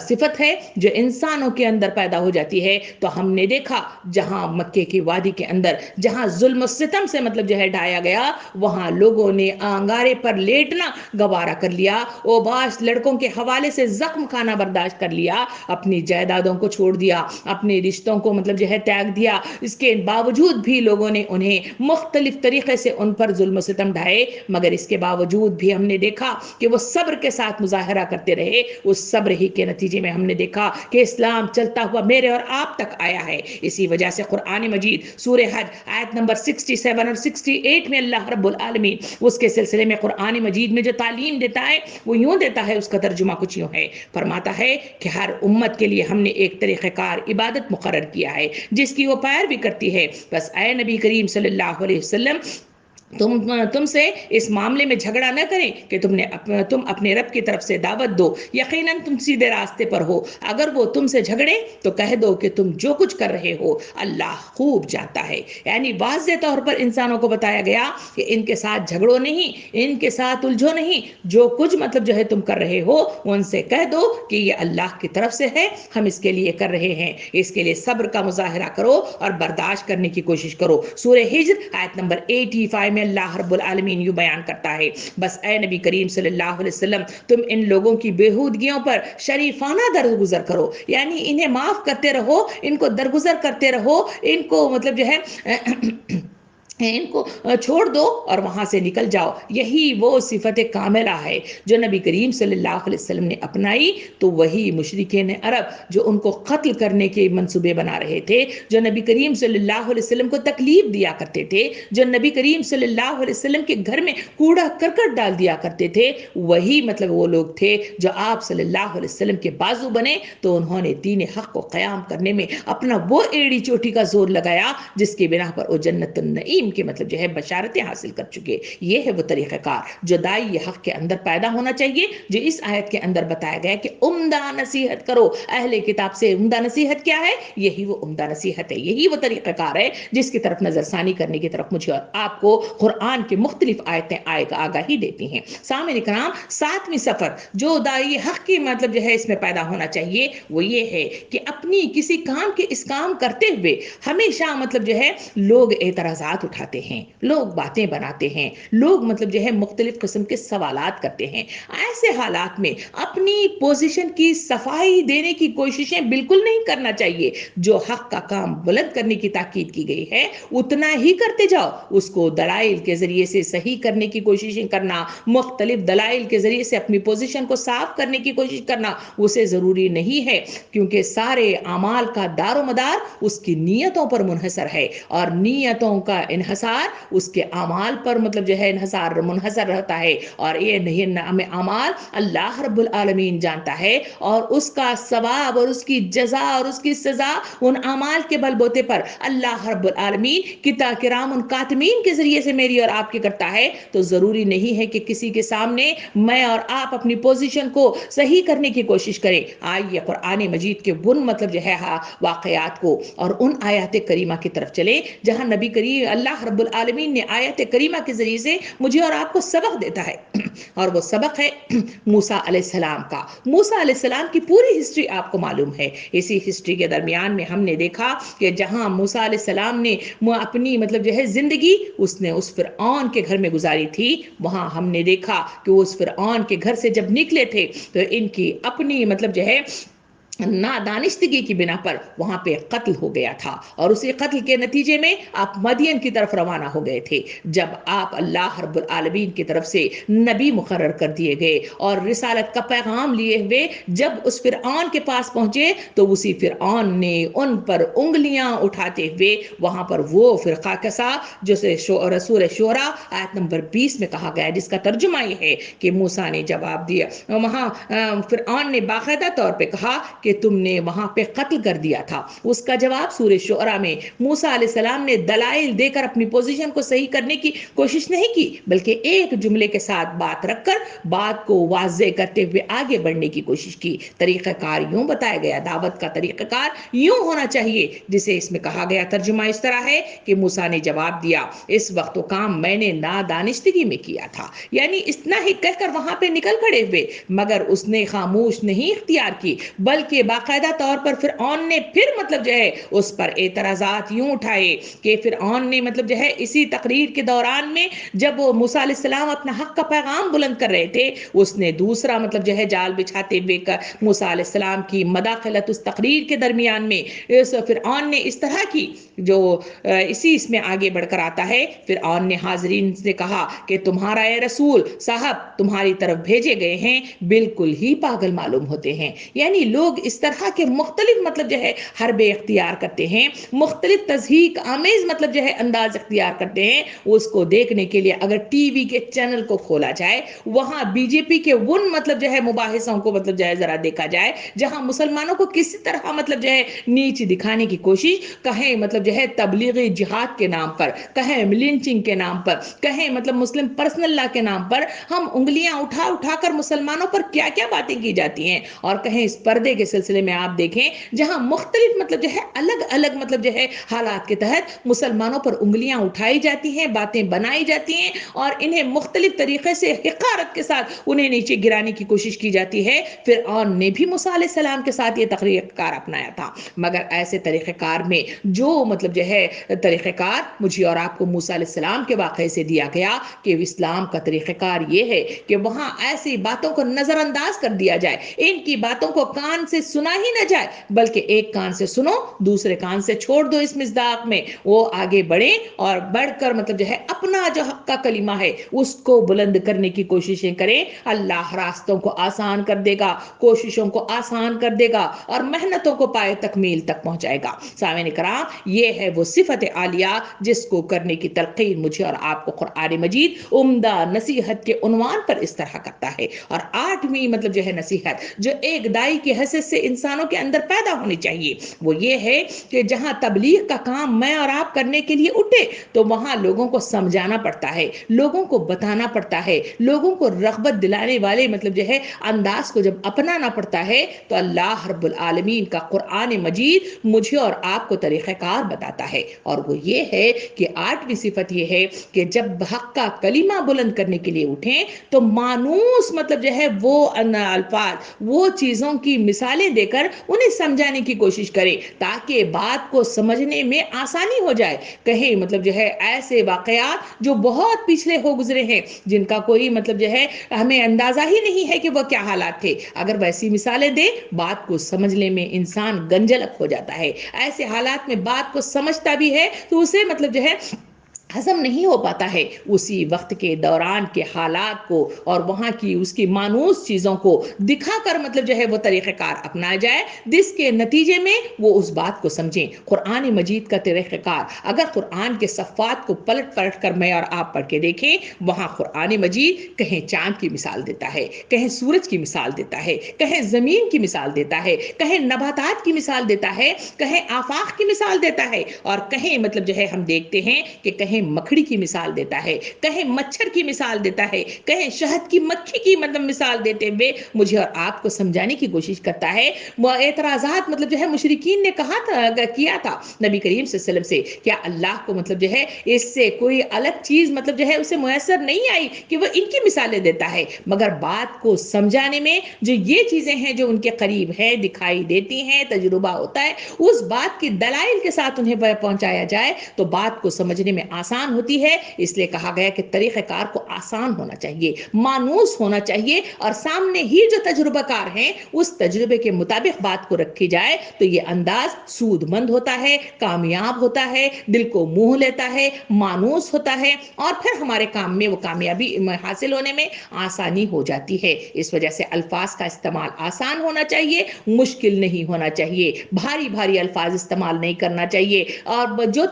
صفت ہے جو انسانوں کے اندر پیدا ہو جاتی ہے۔ تو ہم نے دیکھا جہاں مکے کی وادی کے اندر جہاں ظلم و ستم سے مطلب جو ہے ڈھایا گیا، وہاں لوگوں نے آنگارے پر لیٹنا گوارا کر لیا، اوباش لڑکوں کے حوالے سے زخم کھانا برداشت کر لیا، اپنی جائیدادوں کو چھوڑ دیا، اپنے رشتوں کو مطلب جو ہے تیاگ دیا۔ اس کے باوجود بھی لوگوں نے انہیں مختلف طریقے سے ان پر ظلم و ستم ڈھائے، مگر اس کے باوجود بھی ہم نے دیکھا کہ وہ صبر کے ساتھ مظاہرہ کرتے رہے۔ اس صبر ہی کے نتیجے میں ہم نے دیکھا کہ اسلام چلتا ہوا میرے اور آپ تک آیا ہے۔ اسی وجہ سے قرآن مجید سورہ حج آیت نمبر 67 اور 68 میں اللہ رب العالمین اس کے سلسلے میں قرآن مجید میں جو تعلیم دیتا ہے وہ یوں دیتا ہے، اس کا ترجمہ کچھ یوں ہے، فرماتا ہے کہ ہر امت کے لیے ہم نے ایک طریقہ کار عبادت مقرر کیا ہے جس کی وہ پیروی کرتی ہے، بس اے نبی کریم صلی اللہ علیہ وسلم تم سے اس معاملے میں جھگڑا نہ کریں کہ تم اپنے رب کی طرف سے دعوت دو، یقیناً تم سیدھے راستے پر ہو۔ اگر وہ تم سے جھگڑے تو کہہ دو کہ تم جو کچھ کر رہے ہو اللہ خوب جانتا ہے۔ یعنی واضح طور پر انسانوں کو بتایا گیا کہ ان کے ساتھ جھگڑو نہیں، ان کے ساتھ الجھو نہیں، جو کچھ مطلب جو ہے تم کر رہے ہو ان سے کہہ دو کہ یہ اللہ کی طرف سے ہے، ہم اس کے لیے کر رہے ہیں۔ اس کے لیے صبر کا مظاہرہ کرو اور برداشت کرنے کی کوشش کرو۔ سورہ ہجر آیت نمبر 85 میں اللہ رب العالمین یوں بیان کرتا ہے، بس اے نبی کریم صلی اللہ علیہ وسلم تم ان لوگوں کی بےہودگیوں پر شریفانہ درگزر کرو، یعنی انہیں معاف کرتے رہو، ان کو درگزر کرتے رہو، ان کو مطلب جو ہے ان کو چھوڑ دو اور وہاں سے نکل جاؤ۔ یہی وہ صفت کاملہ ہے جو نبی کریم صلی اللہ علیہ وسلم نے اپنائی، تو وہی مشرکین عرب جو ان کو قتل کرنے کے منصوبے بنا رہے تھے، جو نبی کریم صلی اللہ علیہ وسلم کو تکلیف دیا کرتے تھے، جو نبی کریم صلی اللہ علیہ وسلم کے گھر میں کوڑا کرکٹ ڈال دیا کرتے تھے، وہی مطلب وہ لوگ تھے جو آپ صلی اللہ علیہ وسلم کے بازو بنے تو انہوں نے دین حق کو قیام کرنے میں اپنا وہ ایڑی چوٹی کا زور لگایا جس کی بنا پر وہ جنت النعیم کے مطلب جو ہے بشارتیں حاصل کر چکے۔ یہ ہے وہ طریقہ کار جو دائی حق کے اندر پیدا ہونا چاہیے، جو اس آیت کے اندر بتایا گیا کہ عمدہ نصیحت کرو اہل کتاب سے۔ عمدہ نصیحت کیا ہے؟ یہی وہ عمدہ نصیحت ہے، یہی وہ طریقہ کار ہے جس کی طرف نظر ثانی کرنے کی طرف مجھے اور آپ کو قرآن کے مختلف آیتیں آگاہی دیتی ہیں۔ سامعین کرام، 7ویں سفر جو دائی حق کی مطلب جو ہے اس میں پیدا ہونا چاہیے وہ یہ ہے کہ اپنی کسی کام کے اس کام کرتے ہوئے ہمیشہ مطلب جو ہے لوگ اعتراضات اٹھاتے اٹھاتے ہیں، لوگ باتیں بناتے ہیں، لوگ مطلب جو ہے مختلف قسم کے سوالات کرتے ہیں۔ ایسے حالات میں اپنی پوزیشن کی صفائی دینے کی کوششیں بالکل نہیں کرنا چاہیے۔ جو حق کا کام بلند کرنے کی تاکید کی گئی ہے اتنا ہی کرتے جاؤ، اس کو دلائل کے ذریعے سے صحیح کرنے کی کوششیں کرنا، مختلف دلائل کے ذریعے سے اپنی پوزیشن کو صاف کرنے کی کوشش کرنا اسے ضروری نہیں ہے، کیونکہ سارے اعمال کا دار و مدار اس کی نیتوں پر منحصر ہے، اور نیتوں کا انحصار اس کے اعمال پر مطلب جو ہے منحصر رہتا ہے، اور یہ نہیں اعمال اللہ رب العالمین جانتا ہے، اور اس کا ثواب اور اس کی جزا اور اس کی سزا ان اعمال کے بل بوتے پر اللہ رب العالمین کرام کاتمین کے ذریعے سے میری اور آپ کی کرتا ہے۔ تو ضروری نہیں ہے کہ کسی کے سامنے میں اور آپ اپنی پوزیشن کو صحیح کرنے کی کوشش کریں۔ آئیے قرآن مجید کے ان مطلب جو ہے واقعات کو اور ان آیات کریمہ کی طرف چلیں جہاں نبی کریم اللہ رب العالمین نے آیات کریمہ کے ذریعے سے مجھے اور آپ کو سبق دیتا ہے، اور وہ سبق ہے موسیٰ علیہ السلام کا۔ موسیٰ علیہ السلام کی پوری ہسٹری آپ کو معلوم ہے۔ اسی ہسٹری کے درمیان میں ہم نے دیکھا کہ جہاں موسیٰ علیہ السلام نے اپنی مطلب جو ہے زندگی اس نے اس فرعون کے گھر میں گزاری تھی، وہاں ہم نے دیکھا کہ اس فرعون کے گھر سے جب نکلے تھے تو ان کی اپنی مطلب جو ہے نادانستگی کی بنا پر وہاں پہ قتل ہو گیا تھا، اور اسی قتل کے نتیجے میں آپ مدین کی طرف روانہ ہو گئے تھے۔ جب آپ اللہ رب العالمین کی طرف سے نبی مقرر کر دیے گئے اور رسالت کا پیغام لیے ہوئے جب اس فرعون کے پاس پہنچے تو اسی فرعون نے ان پر انگلیاں اٹھاتے ہوئے وہاں پر وہ فرقہ کسا جو سورہ شعراء آیت نمبر 20 میں کہا گیا، جس کا ترجمہ یہ ہے کہ موسیٰ نے جواب دیا، وہاں فرعون نے باقاعدہ طور پہ کہا کہ تم نے وہاں پہ قتل کر دیا تھا۔ اس کا جواب سورہ شعراء میں موسیٰ علیہ السلام نے دلائل دے کر اپنی پوزیشن کو صحیح کرنے کی کوشش نہیں کی، بلکہ ایک جملے کے ساتھ بات رکھ کر بات کو واضح کرتے ہوئے آگے بڑھنے کی کوشش کی۔ طریقہ کار یوں بتایا گیا، دعوت کا طریقہ کار یوں ہونا چاہیے، جسے اس میں کہا گیا ترجمہ اس طرح ہے کہ موسیٰ نے جواب دیا، اس وقت تو کام میں نے نادانستگی میں کیا تھا، یعنی اتنا ہی کہہ کر وہاں پہ نکل کھڑے ہوئے، مگر اس نے خاموش نہیں اختیار کی، بلکہ باقاعدہ طور پر فرعون نے پھر مطلب جو ہے اس پر اعتراضات یوں اٹھائے کہ فرعون نے مطلب جو ہے اسی تقریر کے دوران میں جب وہ موسیٰ علیہ السلام اپنا حق کا پیغام بلند کر رہے تھے، اس نے دوسرا مطلب جو ہے جال بچھاتے ہوئے موسیٰ علیہ السلام کی مداخلت اس تقریر کے درمیان میں اس فرعون نے اس طرح کی جو اسی اس میں آگے بڑھ کر آتا ہے۔ فرعون نے حاضرین سے کہا کہ تمہارا اے رسول صاحب تمہاری طرف بھیجے گئے ہیں بالکل ہی پاگل معلوم ہوتے ہیں، یعنی لوگ اس طرح کے مختلف مطلب جو ہے حربے اختیار کرتے ہیں، مختلف تضحیک آمیز مطلب جو ہے انداز اختیار کرتے ہیں۔ اس کو دیکھنے کے لیے اگر ٹی وی کے چینل کو کھولا جائے، وہاں بی جے پی کے ان مطلب جو ہے مباحثوں کو مطلب جو ہے ذرا دیکھا جائے جہاں مسلمانوں کو کسی طرح مطلب جو ہے نیچ دکھانے کی کوشش، کہیں مطلب جو ہے تبلیغی جہاد کے نام پر، کہیں لنچنگ کے نام پر، کہیں مطلب مسلم پرسنل لا کے نام پر ہم انگلیاں اٹھا اٹھا کر مسلمانوں پر کیا کیا باتیں کی جاتی ہیں، اور کہیں اس پردے کے سلسلے میں آپ دیکھیں جہاں مختلف مطلب جو ہے الگ الگ مطلب جو ہے حالات کے تحت مسلمانوں پر انگلیاں اٹھائی جاتی ہیں، باتیں بنائی جاتی ہیں، اور انہیں مختلف طریقے سے حقارت کے ساتھ انہیں نیچے گرانے کی کوشش کی جاتی ہے۔ فرعون نے بھی موسیٰ علیہ السلام کے ساتھ یہ طریقہ کار اپنایا تھا، مگر ایسے طریقہ کار میں جو مطلب جو ہے طریقہ کار مجھے اور آپ کو موسیٰ علیہ السلام کے واقعے سے دیا گیا کہ اسلام کا طریقہ کار یہ ہے کہ وہاں ایسی باتوں کو نظر انداز کر دیا جائے، ان کی باتوں کو کان سے سنا ہی نہ جائے، بلکہ ایک کان سے سنو دوسرے کان سے چھوڑ دو۔ اس مصداق میں وہ آگے بڑھیں اور بڑھ کر مطلب جو ہے اپنا جو حق کا کلمہ ہے اس کو بلند کرنے کی کوششیں کریں۔ اللہ راستوں کو آسان کر دے گا، کوششوں کو آسان کر دے گا، اور محنتوں کو پائے تکمیل تک پہنچائے گا۔ سامعین کرام، یہ ہے وہ صفت عالیہ جس کو کرنے کی تلقین مجھے اور آپ کو قرآن مجید عمدہ نصیحت کے عنوان پر اس طرح کرتا ہے۔ اور 8ویں مطلب جو ہے نصیحت جو ایک دائی کی حیثیت سے انسانوں کے اندر پیدا ہونی چاہیے وہ یہ ہے کہ جہاں تبلیغ کا کام میں اور آپ کرنے کے لیے اٹھے تو وہاں لوگوں کو سمجھانا پڑتا ہے، لوگوں کو بتانا پڑتا ہے، لوگوں کو رغبت دلانے والے مطلب جو ہے انداز کو جب اپنانا پڑتا ہے تو اللہ رب العالمین کا قرآن مجید مجھے اور آپ کو طریقہ کار بتاتا ہے، اور وہ یہ ہے کہ 8ویں صفت یہ ہے کہ جب حق کا کلمہ بلند کرنے کے لیے اٹھیں تو مانوس مطلب جو ہے وہ الفاظ، وہ چیزوں کی مثالیں مثالیں دے کر انہیں سمجھانے کی کوشش کریں تاکہ بات کو سمجھنے میں آسانی ہو جائے. کہیں مطلب جو ہے ایسے واقعات جو بہت پچھلے ہو گزرے ہیں جن کا کوئی مطلب جو ہے ہمیں اندازہ ہی نہیں ہے کہ وہ کیا حالات تھے، اگر ویسی مثالیں دے بات کو سمجھنے میں انسان گنجلک ہو جاتا ہے. ایسے حالات میں بات کو سمجھتا بھی ہے تو اسے مطلب جو ہے ہضم نہیں ہو پاتا ہے. اسی وقت کے دوران کے حالات کو اور وہاں کی اس کی مانوس چیزوں کو دکھا کر مطلب جو ہے وہ طریقہ کار اپنایا جائے جس کے نتیجے میں وہ اس بات کو سمجھیں. قرآن مجید کا طریقہ کار، اگر قرآن کے صفحات کو پلٹ پلٹ کر میں اور آپ پڑھ کے دیکھیں، وہاں قرآن مجید کہیں چاند کی مثال دیتا ہے، کہیں سورج کی مثال دیتا ہے، کہیں زمین کی مثال دیتا ہے، کہیں نباتات کی مثال دیتا ہے، کہیں آفاق کی مثال دیتا ہے، اور کہیں مطلب جو ہے ہم دیکھتے ہیں کہ کہیں مکھڑی کی مثال دیتا ہے، کہیں مچھر کی مثال دیتا ہے، کہیں شہد کی مکھی کی مطلب مثال دیتے ہوئے مجھے اور آپ کو سمجھانے کی کوشش کرتا ہے. وہ اعتراضات مطلب جو ہے مشرکین نے کیا تھا نبی کریم صلی اللہ علیہ وسلم سے، کیا اللہ کو مطلب جو ہے اس سے کوئی الگ چیز مطلب جو ہے اسے میسر نہیں آئی کہ وہ ان کی مثالیں دیتا ہے، مگر بات کو سمجھانے میں جو یہ چیزیں ہیں جو ان کے قریب ہے، دکھائی دیتی ہیں، تجربہ ہوتا ہے، اس بات کی دلائل کے ساتھ انہیں پہنچایا جائے تو بات کو سمجھنے میں آسان ہوتی ہے. اس لیے کہا گیا کہ طریقہ کار کو آسان ہونا چاہیے، مانوس ہونا چاہیے، اور سامنے ہی جو تجربہ کار ہیں اس تجربے کے مطابق بات کو رکھی جائے تو یہ انداز سود مند ہوتا ہے، کامیاب ہوتا ہے، دل کو موہ لیتا ہے، مانوس ہوتا ہے، اور پھر ہمارے کام میں وہ کامیابی حاصل ہونے میں آسانی ہو جاتی ہے. اس وجہ سے الفاظ کا استعمال آسان ہونا چاہیے، مشکل نہیں ہونا چاہیے، بھاری بھاری الفاظ استعمال نہیں کرنا چاہیے، اور جو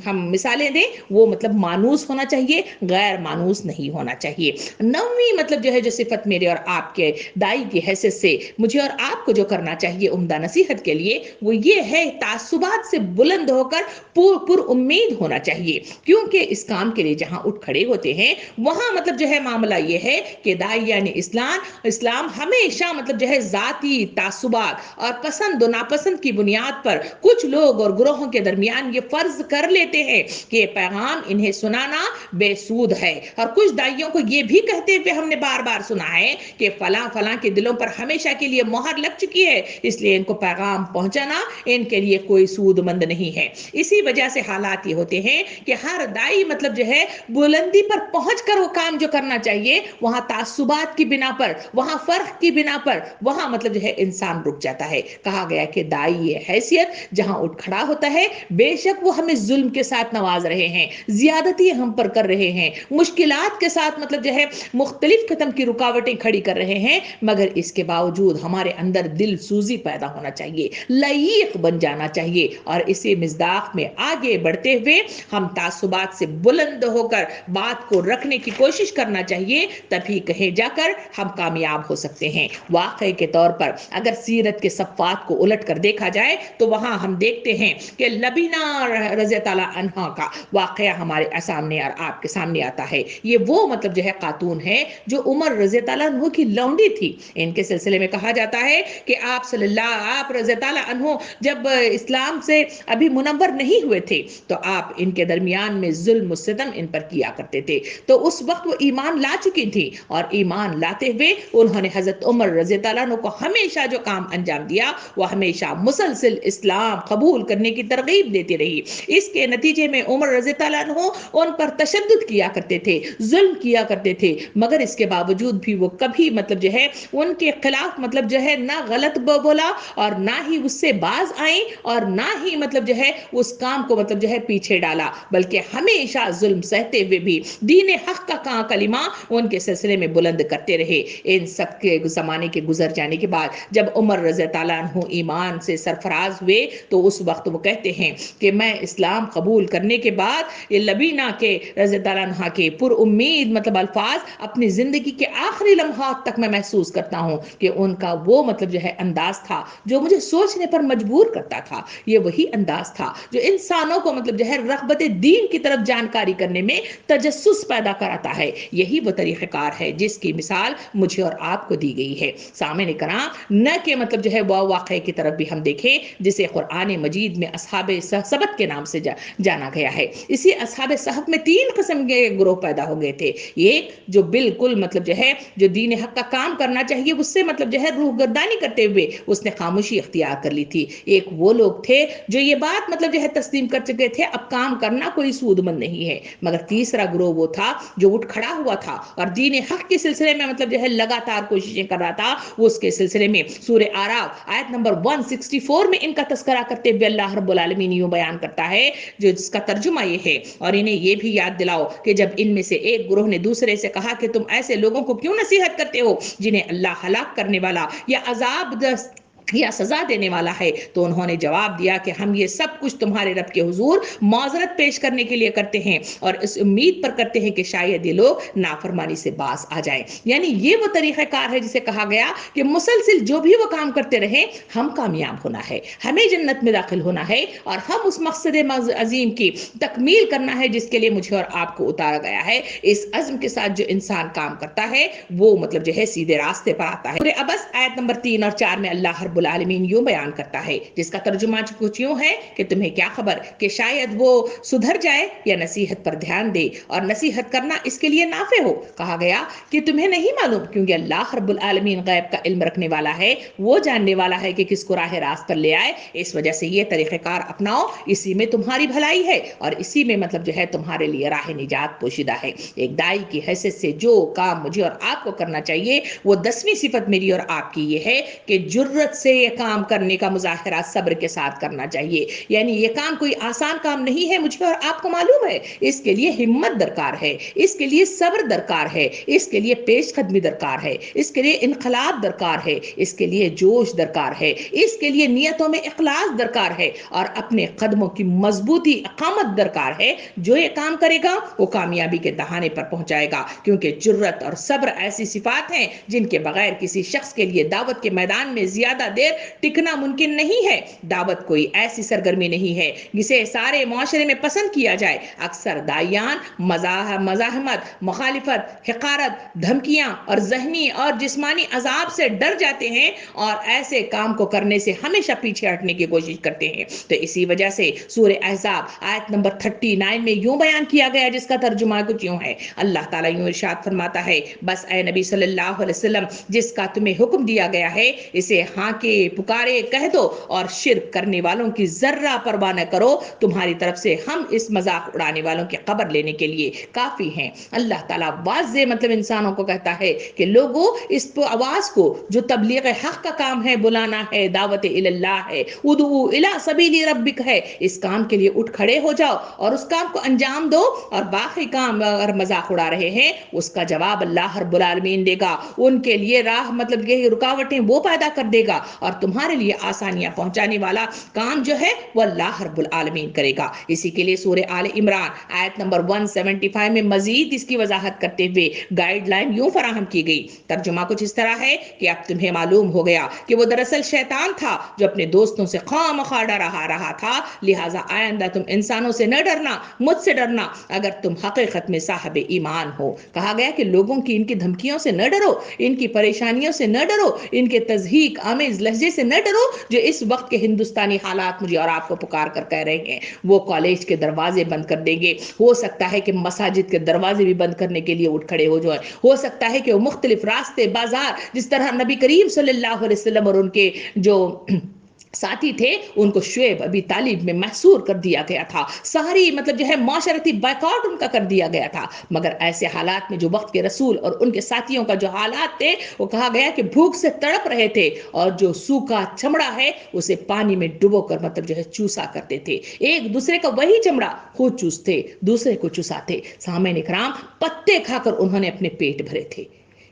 ہم مثالیں دیں وہ مطلب مانوس ہونا چاہیے، غیر مانوس نہیں ہونا چاہیے. نویں مطلب جو ہے جو صفت میرے اور آپ کے دائی کی حیثیت سے مجھے اور آپ کو جو کرنا چاہیے عمدہ نصیحت کے لیے، وہ یہ ہے تعصبات سے بلند ہو کر پر امید ہونا چاہیے. کیونکہ اس کام کے لیے جہاں اٹھ کھڑے ہوتے ہیں وہاں مطلب جو ہے معاملہ یہ ہے کہ داعیان اسلام ہمیشہ مطلب جو ہے ذاتی تعصبات اور پسند و ناپسند کی بنیاد پر کچھ لوگ اور گروہوں کے درمیان یہ فرض کر لیتے ہیں کہ پیغام انہیں سنانا بے سود ہے. اور کچھ دائیوں کو یہ بھی کہتے ہوئے ہم نے بار بار سنا ہے کہ فلاں فلاں کے دلوں پر ہمیشہ کے لیے مہر لگ چکی ہے، اس لیے ان کو پیغام پہنچانا ان کے لیے کوئی سود مند نہیں ہے. اسی وجہ سے حالات یہ ہوتے ہیں کہ ہر دائی مطلب جو ہے بلندی پر پہنچ کر وہ کام جو کرنا چاہیے وہاں تعصبات کی بنا پر، وہاں فرق کی بنا پر وہاں مطلب جو ہے انسان رک جاتا ہے. کہا گیا کہ دائی حیثیت جہاں اٹھ کھڑا ہوتا ہے بے شک وہ ہمیں ظلم کے ساتھ نواز رہے ہیں، زیادتی ہم پر کر رہے ہیں، مشکلات کے ساتھ مطلب جو ہے مختلف قسم کی رکاوٹیں کھڑی کر رہے ہیں، مگر اس کے باوجود ہمارے اندر دل سوزی پیدا ہونا چاہیے، لائق بن جانا چاہیے، اور اسی مصداق میں آگے بڑھتے ہوئے ہم تعصبات سے بلند ہو کر بات کو رکھنے کی کوشش کرنا چاہیے، تبھی کہیں جا کر ہم کامیاب ہو سکتے ہیں. واقعے کے طور پر اگر سیرت کے صفحات کو الٹ کر دیکھا جائے تو وہاں ہم دیکھتے ہیں کہ لبینہ رضی تعالی عنہا کا واقعہ ہمارے سامنے اور آپ کے سامنے آتا ہے. یہ وہ مطلب جو ہے خاتون ہے جو عمر رضی تعالیٰ عنہ کی لونڈی تھی. ان کے سلسلے میں کہا جاتا ہے کہ آپ رضی تعالیٰ عنہ جب اسلام سے ابھی منور نہیں ہوئے تھے تو آپ ان کے درمیان میں ظلم و ستم ان پر کیا کرتے تھے. تو اس وقت وہ ایمان لا چکی تھی، اور ایمان لاتے ہوئے انہوں نے حضرت عمر رضی تعالیٰ عنہ کو ہمیشہ جو کام انجام دیا وہ ہمیشہ مسلسل اسلام قبول کرنے کی ترغیب دیتی رہی. اس کے نتیجے میں عمر رضی اللہ عنہ ان پر تشدد کیا کرتے تھے، ظلم کیا کرتے تھے، مگر اس کے باوجود بھی وہ کبھی مطلب جو ہے ان کے خلاف مطلب جو ہے نہ غلط بولا اور نہ ہی اس سے باز آئیں اور نہ ہی مطلب جو ہے اس کام کو مطلب جو ہے پیچھے ڈالا، بلکہ ہمیشہ ظلم سہتے ہوئے بھی دین حق کا کلمہ ان کے سلسلے میں بلند کرتے رہے. ان سب کے زمانے کے گزر جانے کے بعد جب عمر رضی اللہ عنہ ایمان سے سرفراز ہوئے تو اس وقت وہ کہتے ہیں کہ میں اسلام قبول کرنے کے بعد یہ لبینہ کے رضی اللہ عنہ کے پر امید مطلب الفاظ اپنی زندگی کے آخری لمحات تک میں محسوس کرتا ہوں کہ ان کا وہ مطلب جو ہے انداز تھا جو مجھے سوچنے پر مجبور کرتا تھا. یہ وہی انداز تھا جو انسانوں کو مطلب جو ہے رغبت دین کی طرف جانکاری کرنے میں تجسس پیدا کراتا ہے. یہی وہ طریقہ کار ہے جس کی مثال مجھے اور آپ کو دی گئی ہے. سامعین کرام، نہ کہ مطلب جو ہے وہ واقعے کی طرف بھی ہم دیکھیں جسے قرآن مجید میں اصحاب سبت کے نام سے جانا گیا ہے. اسی اصحاب صحف میں 3 قسم کے گروہ پیدا ہو گئے تھے. ایک جو بالکل مطلب جو ہے جو دین حق کا کام کرنا چاہیے اس سے مطلب جو ہے روح گردانی کرتے ہوئے اس نے خاموشی اختیار کر لی تھی. ایک وہ لوگ تھے جو یہ بات مطلب جو ہے تسلیم کر چکے تھے اب کام کرنا کوئی سود مند نہیں ہے. مگر تیسرا گروہ وہ تھا جو اٹھ کھڑا ہوا تھا اور دین حق کے سلسلے میں مطلب جو ہے لگاتار کوششیں کر رہا تھا. اس کے سلسلے میں سورہ آراف آیت نمبر 164 میں ان کا تذکرہ کرتے ہوئے اللہ رب العالمین یوں بیان کرتا ہے جو جس کا ترجمہ یہ ہے اور انہیں یہ بھی یاد دلاؤ کہ جب ان میں سے ایک گروہ نے دوسرے سے کہا کہ تم ایسے لوگوں کو کیوں نصیحت کرتے ہو جنہیں اللہ ہلاک کرنے والا یا عذاب یا سزا دینے والا ہے تو انہوں نے جواب دیا کہ ہم یہ سب کچھ تمہارے رب کے حضور معذرت پیش کرنے کے لیے کرتے ہیں اور اس امید پر کرتے ہیں کہ شاید یہ لوگ نافرمانی سے باز آ جائیں. یعنی یہ وہ طریقہ کار ہے جسے کہا گیا کہ مسلسل جو بھی وہ کام کرتے رہیں ہم کامیاب ہونا ہے, ہمیں جنت میں داخل ہونا ہے اور ہم اس مقصد عظیم کی تکمیل کرنا ہے جس کے لیے مجھے اور آپ کو اتارا گیا ہے. اس عزم کے ساتھ جو انسان کام کرتا ہے وہ مطلب جو ہے سیدھے راستے پر آتا ہے. سورہ عبس آیت نمبر 3 اور 4 میں اللہ رب العالمین یوں بیان کرتا ہے جس کا ترجمہ کچھ یوں ہے کہ تمہیں کیا خبر کہ شاید وہ سدھر جائے یا نصیحت پر دھیان دے اور نصیحت کرنا اس کے لیے نافع ہو. کہا گیا کہ تمہیں نہیں معلوم کیونکہ اللہ رب العالمین غیب کا علم رکھنے والا ہے, وہ جاننے والا ہے کہ کس کو راہ راست پر لے آئے. اس وجہ سے یہ طریقہ کار اپناؤ, اسی میں تمہاری بھلائی ہے اور اسی میں مطلب جو ہے تمہارے لیے راہ نجات پوشیدہ ہے. ایک دائی کی حیثیت سے جو کام مجھے اور آپ کو کرنا چاہیے وہ 10ویں صفت میری اور آپ کی یہ ہے کہ جرت سے یہ کام کرنے کا مظاہرہ صبر کے ساتھ کرنا چاہیے. یعنی یہ کام کوئی آسان کام نہیں ہے, مجھے اور آپ کو معلوم ہے. اس کے لیے ہمت درکار ہے, اس کے لیے صبر درکار ہے, اس کے لیے پیش قدمی درکار ہے, اس کے لیے انقلاب درکار ہے, اس کے لیے جوش درکار ہے, اس کے لیے نیتوں میں اخلاص درکار ہے اور اپنے قدموں کی مضبوطی اقامت درکار ہے. جو یہ کام کرے گا وہ کامیابی کے دہانے پر پہنچائے گا کیونکہ جرت اور صبر ایسی صفات ہیں جن کے بغیر کسی شخص کے لیے دعوت کے میدان میں زیادہ دیر ٹکنا ممکن نہیں ہے. دعوت کوئی ایسی سرگرمی نہیں ہے جسے سارے معاشرے میں پسند کیا جائے. اکثر داعیان مزاحمت, مخالفت, حقارت, دھمکیاں اور ذہنی اور جسمانی عذاب سے ڈر جاتے ہیں اور ایسے کام کو کرنے سے ہمیشہ پیچھے ہٹنے کی کوشش کرتے ہیں. تو اسی وجہ سے سورہ احزاب آیت نمبر 39 میں یوں بیان کیا گیا جس کا ترجمہ کچھ یوں ہے. اللہ تعالیٰ یوں ارشاد فرماتا ہے بس اے نبی صلی اللہ علیہ وسلم جس کا تمہیں حکم دیا گیا ہے اسے ہاں کے پکارے کہہ دو اور شرک کرنے والوں کی ذرہ پرواہ نہ کرو. تمہاری طرف سے ہم اس مذاق اڑانے والوں کی خبر لینے کے لیے کافی ہیں. اللہ تعالیٰ واضح مطلب انسانوں کو کہتا ہے کہ لوگوں اس آواز کو جو تبلیغ حق کا کام ہے, بلانا ہے, دعوت اللہ ہے, ادعو الی سبیل ربک ہے, اس کام کے لیے اٹھ کھڑے ہو جاؤ اور اس کام کو انجام دو. اور باقی کام اگر مذاق اڑا رہے ہیں اس کا جواب اللہ رب العالمین دے گا. ان کے لیے راہ مطلب یہ رکاوٹیں وہ پیدا کر دے گا اور تمہارے لیے آسانیاں پہنچانے والا کام جو ہے وہ اللہ رب العالمین کرے گا. اسی کے لیے سورہ آل عمران آیت نمبر 175 میں مزید اس کی وضاحت کرتے ہوئے گائیڈ لائن یوں فراہم کی گئی. ترجمہ کچھ اس طرح ہے کہ اب تمہیں معلوم ہو گیا کہ وہ دراصل شیطان تھا جو اپنے دوستوں سے خواہ ڈرا رہا تھا. لہٰذا آئندہ تم انسانوں سے نہ ڈرنا, مجھ سے ڈرنا اگر تم حقیقت میں صاحب ایمان ہو. کہا گیا کہ لوگوں کی ان کی دھمکیوں سے نہ ڈرو, ان کی پریشانیوں سے نہ ڈرو, ان کے تضحیک آمیز لہجے سے نہ ڈرو جو اس وقت کے ہندوستانی حالات مجھے اور آپ کو پکار کر کہہ رہے ہیں. وہ کالج کے دروازے بند کر دیں گے, ہو سکتا ہے کہ مساجد کے دروازے بھی بند کرنے کے لیے اٹھ کھڑے ہو جائیں, ہو سکتا ہے کہ وہ مختلف راستے بازار جس طرح نبی کریم صلی اللہ علیہ وسلم اور ان کے جو ساتھی تھے ان کو شعیب ابی طالب میں محصور کر دیا گیا تھا, ساری مطلب جو ہے معاشرتی بائیکاٹ ان کا کر دیا گیا تھا. مگر ایسے حالات میں جو وقت کے رسول اور ان کے ساتھیوں کا جو حالات تھے وہ کہا گیا کہ بھوک سے تڑپ رہے تھے اور جو سوکھا چمڑا ہے اسے پانی میں ڈبو کر مطلب جو ہے چوسا کرتے تھے. ایک دوسرے کا وہی چمڑا خود چوستے, دوسرے کو چوساتے. سامعین اکرام, پتے کھا کر انہوں نے اپنے پیٹ بھرے تھے.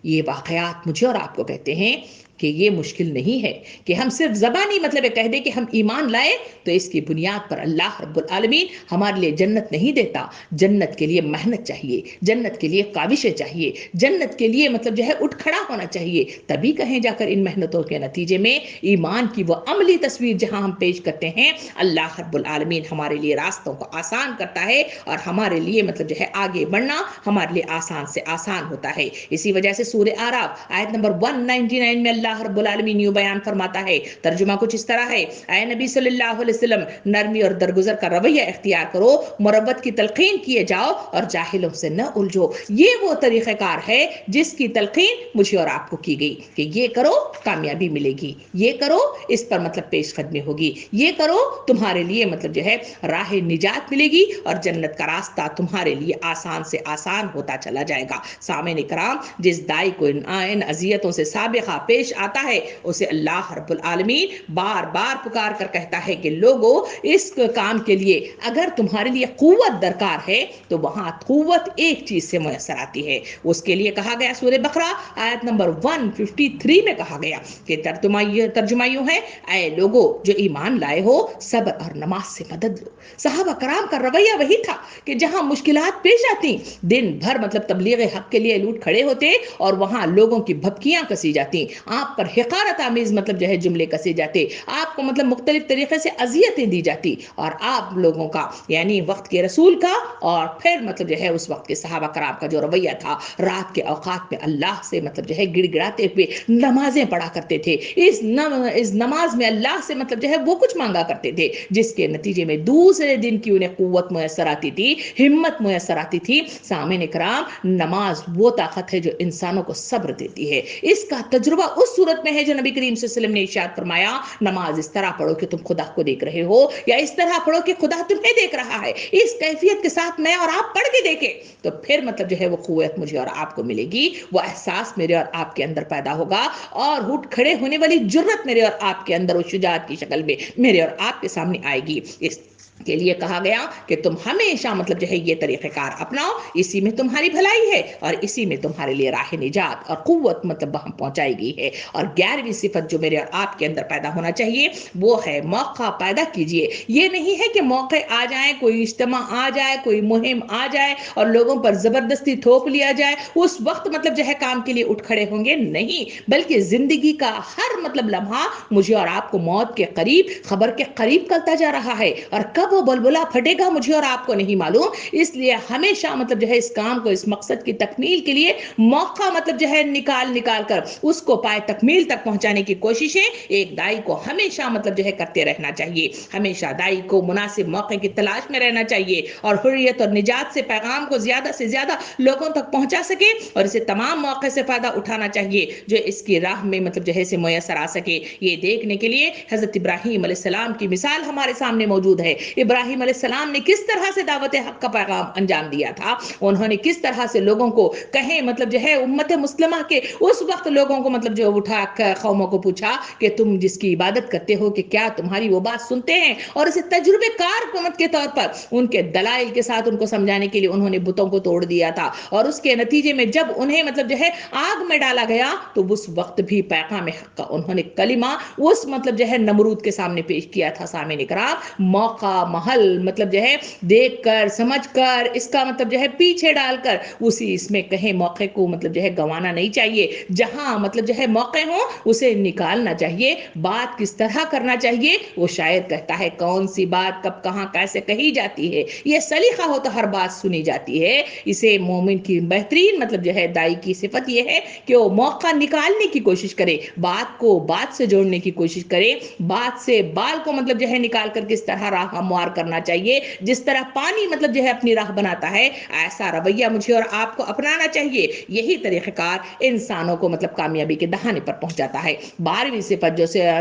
یہ واقعات مجھے اور آپ کو کہتے ہیں کہ یہ مشکل نہیں ہے کہ ہم صرف زبانی مطلب کہہ دیں کہ ہم ایمان لائے تو اس کی بنیاد پر اللہ رب العالمین ہمارے لیے جنت نہیں دیتا. جنت کے لیے محنت چاہیے, جنت کے لیے کاوشیں چاہیے, جنت کے لیے مطلب جو ہے اٹھ کھڑا ہونا چاہیے. تبھی کہیں جا کر ان محنتوں کے نتیجے میں ایمان کی وہ عملی تصویر جہاں ہم پیش کرتے ہیں اللہ رب العالمین ہمارے لیے راستوں کو آسان کرتا ہے اور ہمارے لیے مطلب جو ہے آگے بڑھنا ہمارے لیے آسان سے آسان ہوتا ہے. اسی وجہ سے سورہ آراف آیت نمبر 199 میں اللہ اللہ رب العالمین یوں بیان فرماتا ہے، ترجمہ کچھ اس طرح ہے، اے نبی صلی اللہ علیہ وسلم نرمی اور درگزر کا رویہ اختیار کرو، مروت کی تلقین کیے جاؤ اور جاہلوں سے نہ الجھو۔ یہ وہ طریقہ کار ہے جس کی تلقین مجھے اور آپ کو کی گئی کہ یہ کرو کامیابی ملے گی، یہ کرو اس پر مطلب پیش قدمی ہوگی، یہ کرو تمہارے لیے مطلب جو ہے راہ نجات ملے گی اور جنت کا راستہ تمہارے لیے آسان سے آسان ہوتا چلا جائے گا۔ سامعین کرام، جس دائی کو ان اذیتوں سے سابقہ پیش آتا ہے اسے اللہ رب العالمین بار بار پکار کر کہتا ہے کہ لوگوں اس کام کے لیے اگر تمہارے لیے قوت درکار ہے تو وہاں قوت ایک چیز سے میسر آتی ہے، اس کے لیے کہا گیا سورہ بقرہ آیت نمبر 153 میں کہا گیا کہ ترجمہ یوں ہے، اے لوگوں جو ایمان لائے ہو صبر اور نماز سے مدد لو۔ صحابہ کرام کا رویہ وہی تھا کہ جہاں مشکلات پیش آتی دن بھر مطلب تبلیغ حق کے لیے لوٹ کھڑے ہوتے اور وہاں لوگوں کی بھبکیاں کسی جاتی، آپ پر حقارت آمیز مطلب جو ہے جملے کسے جاتے، آپ کو مطلب مختلف طریقے سے اذیتیں دی جاتی، اور آپ لوگوں کا یعنی وقت کے رسول کا اور پھر مطلب جو ہے اس وقت کے صحابہ کرام کا جو رویہ تھا، رات کے اوقات میں اللہ سے مطلب جو ہے گڑ گڑاتے ہوئے نمازیں پڑھا کرتے تھے، اس نماز میں اللہ سے مطلب جو ہے وہ کچھ مانگا کرتے تھے جس کے نتیجے میں دوسرے دن کی انہیں قوت میسر آتی تھی، ہمت میسر آتی تھی۔ سامعین کرام، نماز وہ طاقت ہے جو انسانوں کو صبر دیتی ہے۔ اس کا تجربہ اس صورت میں ہے جو نبی کریم صلی اللہ علیہ وسلم نے ارشاد فرمایا، نماز اس طرح پڑھو کہ تم خدا کو دیکھ رہے ہو، یا اس طرح پڑھو کہ خدا تمہیں دیکھ رہا ہے۔ اس کیفیت کے ساتھ میں اور آپ پڑھ کے دیکھیں تو پھر مطلب جو ہے وہ قوت مجھے اور آپ کو ملے گی، وہ احساس میرے اور آپ کے اندر پیدا ہوگا، اور اٹھ کھڑے ہونے والی جرت میرے اور آپ کے اندر وہ شجاعت کی شکل میں میرے اور آپ کے سامنے آئے گی۔ اس کے لیے کہا گیا کہ تم ہمیشہ مطلب جو ہے یہ طریقہ کار اپناؤ، اسی میں تمہاری بھلائی ہے اور اسی میں تمہارے لیے راہ نجات اور قوت مطلب وہاں پہنچائی گئی ہے۔ اور 11ویں صفت جو میرے اور آپ کے اندر پیدا ہونا چاہیے وہ ہے موقع پیدا کیجئے۔ یہ نہیں ہے کہ موقع آ جائیں، کوئی اجتماع آ جائے، کوئی مہم آ جائے اور لوگوں پر زبردستی تھوپ لیا جائے، اس وقت مطلب جو ہے کام کے لیے اٹھ کھڑے ہوں گے، نہیں، بلکہ زندگی کا ہر مطلب لمحہ مجھے اور آپ کو موت کے قریب، خبر کے قریب کرتا جا رہا ہے، اور کب وہ بلبلا پھٹے گا مجھے اور آپ کو نہیں معلوم۔ اس لیے ہمیشہ مطلب جو ہے اس کام کو، اس مقصد کی تکمیل کے لیے موقع مطلب جو ہے نکال کر اس کو پائے تکمیل تک پہنچانے کی کوششیں ایک دائی کو ہمیشہ مطلب جو ہے کرتے رہنا چاہیے۔ ہمیشہ دائی کو مناسب موقع کی تلاش میں رہنا چاہیے اور حریت اور نجات سے پیغام کو زیادہ سے زیادہ لوگوں تک پہنچا سکے، اور اسے تمام موقع سے فائدہ اٹھانا چاہیے جو اس کی راہ میں مطلب جو ہے سے میسر آ سکے۔ یہ دیکھنے کے لیے حضرت ابراہیم علیہ السلام کی مثال ہمارے سامنے موجود ہے۔ ابراہیم علیہ السلام نے کس طرح سے دعوت حق کا پیغام انجام دیا تھا، انہوں نے کس طرح سے لوگوں کو کہیں مطلب جو ہے امت مسلمہ کے اس وقت لوگوں کو مطلب جو اٹھا قوموں کو پوچھا کہ تم جس کی عبادت کرتے ہو کہ کیا تمہاری وہ بات سنتے ہیں، اور اسے تجربے کار حکومت کے طور پر ان کے دلائل کے ساتھ ان کو سمجھانے کے لیے انہوں نے بتوں کو توڑ دیا تھا، اور اس کے نتیجے میں جب انہیں مطلب جو ہے آگ میں ڈالا گیا تو اس وقت بھی پیغام حق کا انہوں نے کلمہ اس مطلب جو ہے نمرود کے سامنے پیش کیا تھا۔ سامنے کرام، موقع محل مطلب جو ہے دیکھ کر سمجھ کر اس کا مطلب جو ہے پیچھے ڈال کر اسی اس میں کہیں موقع کو مطلب جو ہے گنوانا نہیں چاہیے، جہاں مطلب جو ہے موقع ہو اسے نکالنا چاہیے۔ بات کس طرح کرنا چاہیے، وہ شاعر کہتا ہے کون سی بات کب کہاں کیسے کہی جاتی ہے، یہ سلیقہ ہو تو ہر بات سنی جاتی ہے۔ اسے مومن کی بہترین مطلب جو ہے دائی کی صفت یہ ہے کہ وہ موقع نکالنے کی کوشش کرے، بات کو بات سے جوڑنے کی کوشش کرے، بات سے بال کو مطلب جو ہے نکال کر کس طرح راہ ہموار کرنا چاہیے، جس طرح پانی مطلب جو ہے اپنی راہ بناتا ہے، ایسا رویہ مجھے اور آپ کو اپنانا چاہیے۔ یہی طریقہ کار انسانوں کو مطلب کامیابی کے دہانے پر پہنچاتا ہے۔ 12ویں صفت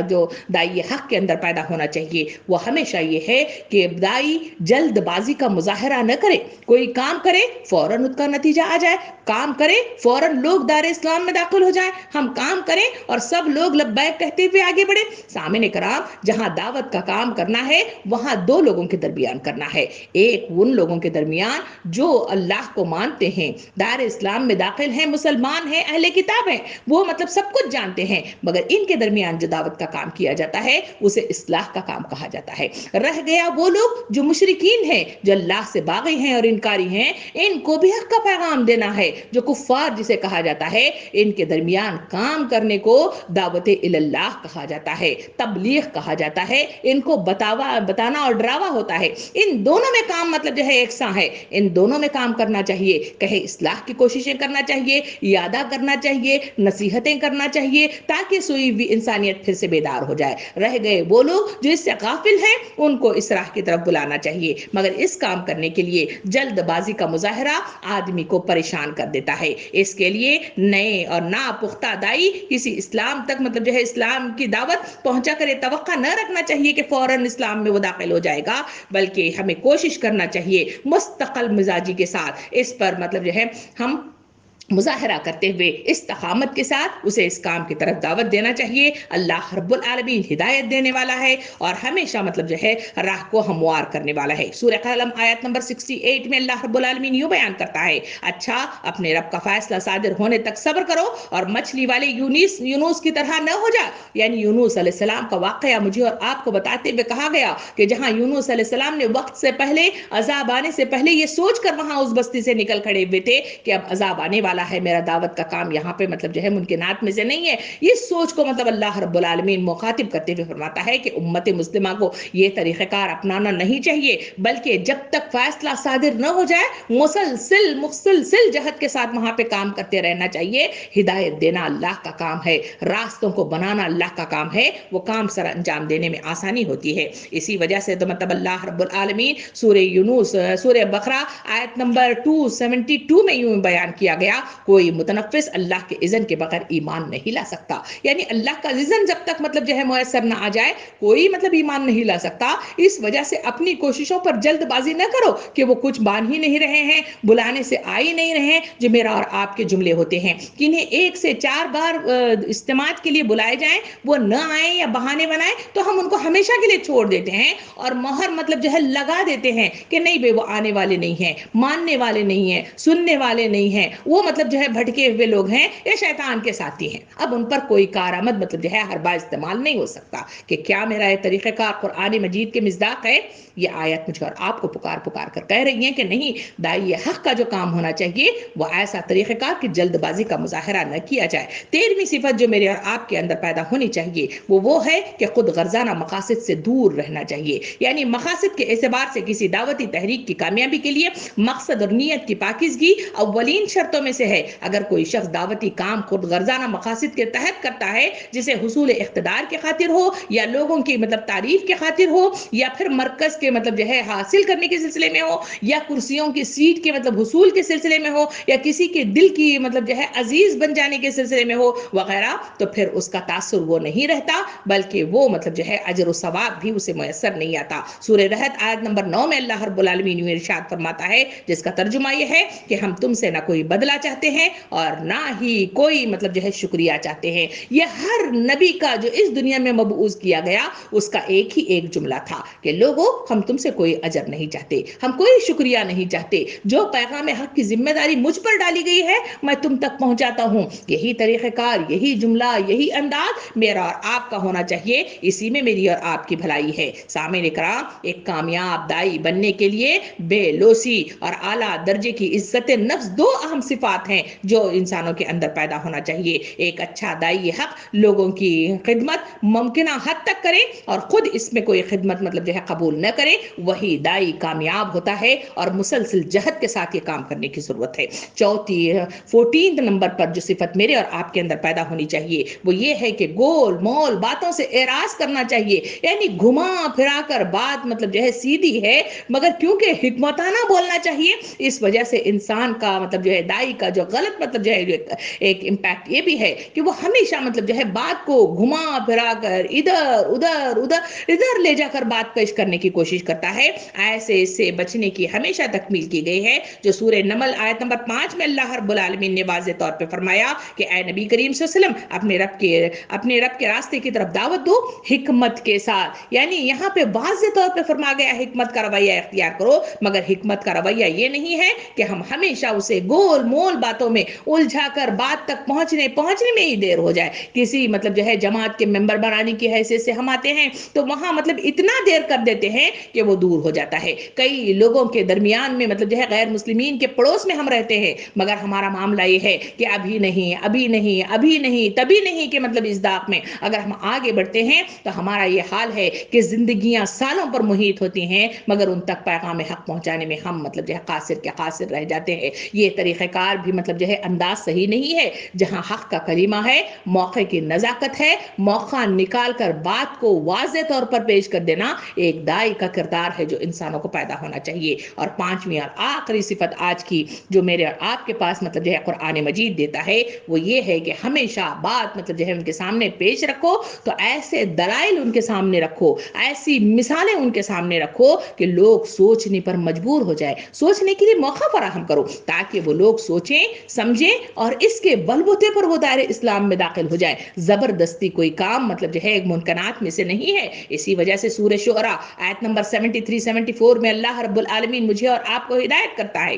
جو دائی حق کے اندر پیدا ہونا چاہیے وہ ہمیشہ یہ ہے کہ دائی جلد بازی کا مظاہرہ نہ کرے، کوئی کام کرے فوراً اس کا نتیجہ آ جائے، کام کرے فوراً لوگ دار اسلام میں داخل ہو جائیں، ہم کام کریں اور سب لوگ لبیک کہتے ہوئے آگے بڑھے۔ سامعین کرام، جہاں دعوت کا کام کرنا ہے وہاں دو لوگوں کے درمیان کرنا ہے، ایک ان لوگوں کے درمیان جو اللہ کو مانتے ہیں، دار اسلام میں داخل ہیں، مسلمان ہیں، اہل کتاب ہیں، وہ مطلب سب کچھ جانتے ہیں، مگر ان کے درمیان جو دعوت کا کام کیا جاتا ہے اسے اصلاح کا کام کہا جاتا ہے۔ رہ گیا وہ لوگ جو مشرکین ہیں، جو اللہ سے باغی ہیں اور انکاری ہیں، ان کو بھی حق کا پیغام دینا ہے۔ جو کفار جسے کہا جاتا ہے، ان کے درمیان کام کرنے کو دعوت اللہ کہا جاتا ہے، تبلیغ کہا جاتا ہے، ان کو بتانا اور ڈراوا علاوہ ہوتا ہے، ان دونوں میں کام مطلب جو ہے یکساں ہے، ان دونوں میں کام کرنا چاہیے، کہیں اصلاح کی کوششیں کرنا چاہیے، یادہ کرنا چاہیے، نصیحتیں کرنا چاہیے، تاکہ سوئی ہوئی انسانیت پھر سے بیدار ہو جائے۔ رہ گئے وہ لوگ جو اس سے غافل ہیں، ان کو اصلاح کی طرف بلانا چاہیے، مگر اس کام کرنے کے لیے جلد بازی کا مظاہرہ آدمی کو پریشان کر دیتا ہے۔ اس کے لیے نئے اور ناپختہ دائی کسی اسلام تک مطلب جو ہے اسلام کی دعوت پہنچا کر یہ توقع نہ رکھنا چاہیے کہ فوراً اسلام میں وہ داخل ہو جائے گا، بلکہ ہمیں کوشش کرنا چاہیے مستقل مزاجی کے ساتھ اس پر مطلب جو ہے ہم مظاہرہ کرتے ہوئے استقامت کے ساتھ اسے اس کام کی طرف دعوت دینا چاہیے۔ اللہ رب العالمین ہدایت دینے والا ہے اور ہمیشہ مطلب جو ہے راہ کو ہموار کرنے والا ہے۔ سورہ قلم آیت نمبر 68 میں اللہ رب العالمین یوں بیان کرتا ہے، اچھا اپنے رب کا فیصلہ صادر ہونے تک صبر کرو اور مچھلی والے یونس کی طرح نہ ہو جا۔ یعنی یونس علیہ السلام کا واقعہ مجھے اور آپ کو بتاتے ہوئے کہا گیا کہ جہاں یونس علیہ السلام نے وقت سے پہلے، عذاب آنے سے پہلے یہ سوچ کر وہاں اس بستی سے نکل کھڑے ہوئے تھے کہ اب عذاب آنے والا ہے، میرا دعوت کا کام یہاں پہ مطلب جو ہے ممکنات میں سے نہیں ہے، یہ سوچ کو مطلب اللہ رب العالمین مخاطب کرتے ہوئے فرماتا ہے کہ امت مسلمہ کو یہ طریقہ کار اپنانا نہیں چاہیے، بلکہ جب تک فیصلہ صادر نہ ہو جائے مسلسل جہد کے ساتھ وہاں پہ کام کرتے رہنا چاہیے۔ ہدایت دینا اللہ کا کام ہے، راستوں کو بنانا اللہ کا کام ہے، وہ کام سر انجام دینے میں آسانی ہوتی ہے۔ اسی وجہ سے تو مطلب اللہ رب العالمین سورہ بقرہ آیت نمبر 272 میں یوں بیان کیا گیا، کوئی متنفس اللہ کے اذن کے بغیر ایمان نہیں لا سکتا۔ یعنی اللہ کا اذن جب تک مطلب جو ہے میسر نہ آ جائے کوئی مطلب ایمان نہیں لا سکتا۔ اس وجہ سے اپنی کوششوں پر جلد بازی نہ کرو کہ وہ کچھ مان ہی نہیں رہے ہیں، بلانے سے آ ہی نہیں رہے ہیں، جو میرا اور آپ کے جملے ہوتے ہیں کہ انہیں 1 سے 4 بار اجتماعات کے لیے بلائے جائیں، وہ نہ آئیں یا بہانے بنائیں تو ہم ان کو ہمیشہ کے لیے چھوڑ دیتے ہیں اور مہر مطلب جو ہے لگا دیتے ہیں کہ نہیں بے وہ آنے والے نہیں ہیں، ماننے والے نہیں ہیں، سننے والے نہیں ہیں، وہ مطلب جو ہے بھٹکے ہوئے لوگ ہیں یا شیطان کے ساتھی ہیں۔ اب ان پر کوئی کارآمد مطلب جو ہے ہر بار استعمال نہیں ہو سکتا کہ کیا میرا یہ طریقہ کار قرآن مجید کے مصداق ہے؟ یہ آیت مجھے اور آپ کو پکار کر کہہ رہی ہیں کہ نہیں، داعی حق کا جو کام ہونا چاہیے وہ ایسا طریقہ کار کہ جلد بازی کا مظاہرہ نہ کیا جائے۔ 13ویں صفت جو میرے اور آپ کے اندر پیدا ہونی چاہیے وہ ہے کہ خود غرضانہ مقاصد سے دور رہنا چاہیے۔ یعنی مقاصد کے اعتبار سے کسی دعوتی تحریک کی کامیابی کے لیے مقصد اور نیت کی پاکیزگی اولین شرطوں میں سے ہے۔ اگر کوئی شخص دعوتی کام خود غرضانہ مقاصد کے تحت کرتا ہے، جسے حصول اقتدار کے خاطر ہو یا لوگوں کی مطلب تعریف کے خاطر ہو یا پھر مرکز کے مطلب جو ہے حاصل کرنے کے سلسلے میں ہو یا کرسیوں کی سیٹ کے مطلب حصول کے سلسلے میں ہو یا کسی کے دل کی مطلب جو ہے عزیز بن جانے کے سلسلے میں ہو وغیرہ، تو پھر اس کا تاثر وہ نہیں رہتا، بلکہ وہ مطلب جو ہے اجر و ثواب بھی اسے میسر نہیں آتا۔ سورہ رحد آیت نمبر 9 میں اللہ رب العالمین یوں ارشاد فرماتا ہے، جس کا ترجمہ یہ ہے کہ ہم تم سے نہ کوئی بدلہ چاہتے ہیں اور نہ ہی کوئی مطلب جو ہے شکریہ چاہتے ہیں۔ یہ ہر نبی کا جو اس دنیا میں مبعوث کیا گیا اس کا ایک ہی ایک جملہ تھا کہ لوگوں ہم تم سے کوئی اجر نہیں چاہتے، ہم کوئی شکریہ نہیں چاہتے، جو پیغام حق کی ذمہ داری مجھ پر ڈالی گئی ہے میں تم تک پہنچاتا ہوں۔ یہی طریقہ کار، یہی جملہ، یہی انداز میرا اور آپ کا ہونا چاہیے، اسی میں میری اور آپ کی بھلائی ہے۔ سامعین کرام، ایک کامیاب دائی بننے کے لیے بے لوسی اور اعلیٰ درجے کی عزت نفس دو اہم صفات ہیں جو انسانوں کے اندر پیدا ہونا چاہیے۔ ایک اچھا دائی حق لوگوں کی خدمت ممکنہ حد تک کرے اور خود اس میں کوئی خدمت مطلب جو ہے قبول نہ کرے، وہی دائی کامیاب ہوتا ہے اور مسلسل جہد کے ساتھ یہ کام کرنے کی ضرورت ہے۔ 14 نمبر پر جو صفت میرے اور آپ کے اندر پیدا ہونی چاہیے وہ یہ ہے کہ گول مول باتوں سے اعراض کرنا چاہیے۔ یعنی گھما پھرا کر بات مطلب جو ہے سیدھی ہے مگر کیونکہ حکمتانہ بولنا چاہیے، اس وجہ سے انسان کا مطلب جو ہے دائی کا جو غلط مطلب جو ہے ایک امپیکٹ یہ بھی ہے کہ وہ ہمیشہ مطلب جو ہے بات کو گھما پھرا کر ادھر لے جا کر بات پیش کرنے کی کوشش کرتا ہے۔ ایسے اس سے بچنے کی ہمیشہ تکمیل کی گئی ہے جو سورہ نمل آیت نمبر 5 میں اللہ رب العالمین نے واضح طور پہ فرمایا کہ اے نبی کریم صلی اللہ علیہ وسلم اپنے رب کے راستے کی طرف دعوت دو حکمت کے ساتھ۔ یعنی یہاں پہ واضح طور پہ فرما گیا حکمت کا رویہ اختیار کرو، مگر حکمت کا رویہ یہ نہیں ہے کہ ہم ہمیشہ اسے گول مول فضول باتوں میں الجھا کر بات تک پہنچنے میں ہی دیر ہو جائے. کسی مطلب جو ہے جماعت کے ممبر بنانے کی حیثیت سے ہم آتے ہیں تو وہاں مطلب اتنا دیر کر دیتے ہیں کہ وہ دور ہو جاتا ہے. کئی لوگوں کے درمیان میں مطلب جو ہے غیر مسلمین کے پڑوس میں ہم رہتے ہیں مگر ہمارا معاملہ یہ ہے کہ ابھی نہیں تبھی نہیں کہ مطلب اس داغ میں اگر ہم آگے بڑھتے ہیں تو ہمارا یہ حال ہے کہ زندگیاں سالوں پر محیط ہوتی ہیں مگر ان تک پیغام حق پہنچانے میں ہم مطلب جو ہے قاصر کے قاصر رہ جاتے ہیں. یہ طریقہ کار بھی مطلب جو ہے انداز صحیح نہیں ہے. جہاں حق کا کلمہ ہے, موقع کی نزاکت ہے, موقع نکال کر بات کو واضح طور پر پیش کر دینا ایک دائی کا کردار ہے جو انسانوں کو پیدا ہونا چاہیے. اور پانچویں اور آخری صفت آج کی جو میرے اور آپ کے پاس مطلب جو ہے قرآن مجید دیتا ہے وہ یہ ہے کہ ہمیشہ بات مطلب جو ہے ان کے سامنے پیش رکھو تو ایسے دلائل ان کے سامنے رکھو, ایسی مثالیں ان کے سامنے رکھو کہ لوگ سوچنے پر مجبور ہو جائے, سوچنے کے لیے موقع فراہم کرو تاکہ وہ لوگ سوچیں سمجھیں اور اس کے بلبوتے پر وہ دائرے اسلام میں داخل ہو جائے. زبردستی کوئی کام مطلب جو ہے ممکنات میں سے نہیں ہے. اسی وجہ سے سورہ شعراء آیت نمبر 73-74 میں اللہ رب العالمین مجھے اور آپ کو ہدایت کرتا ہے.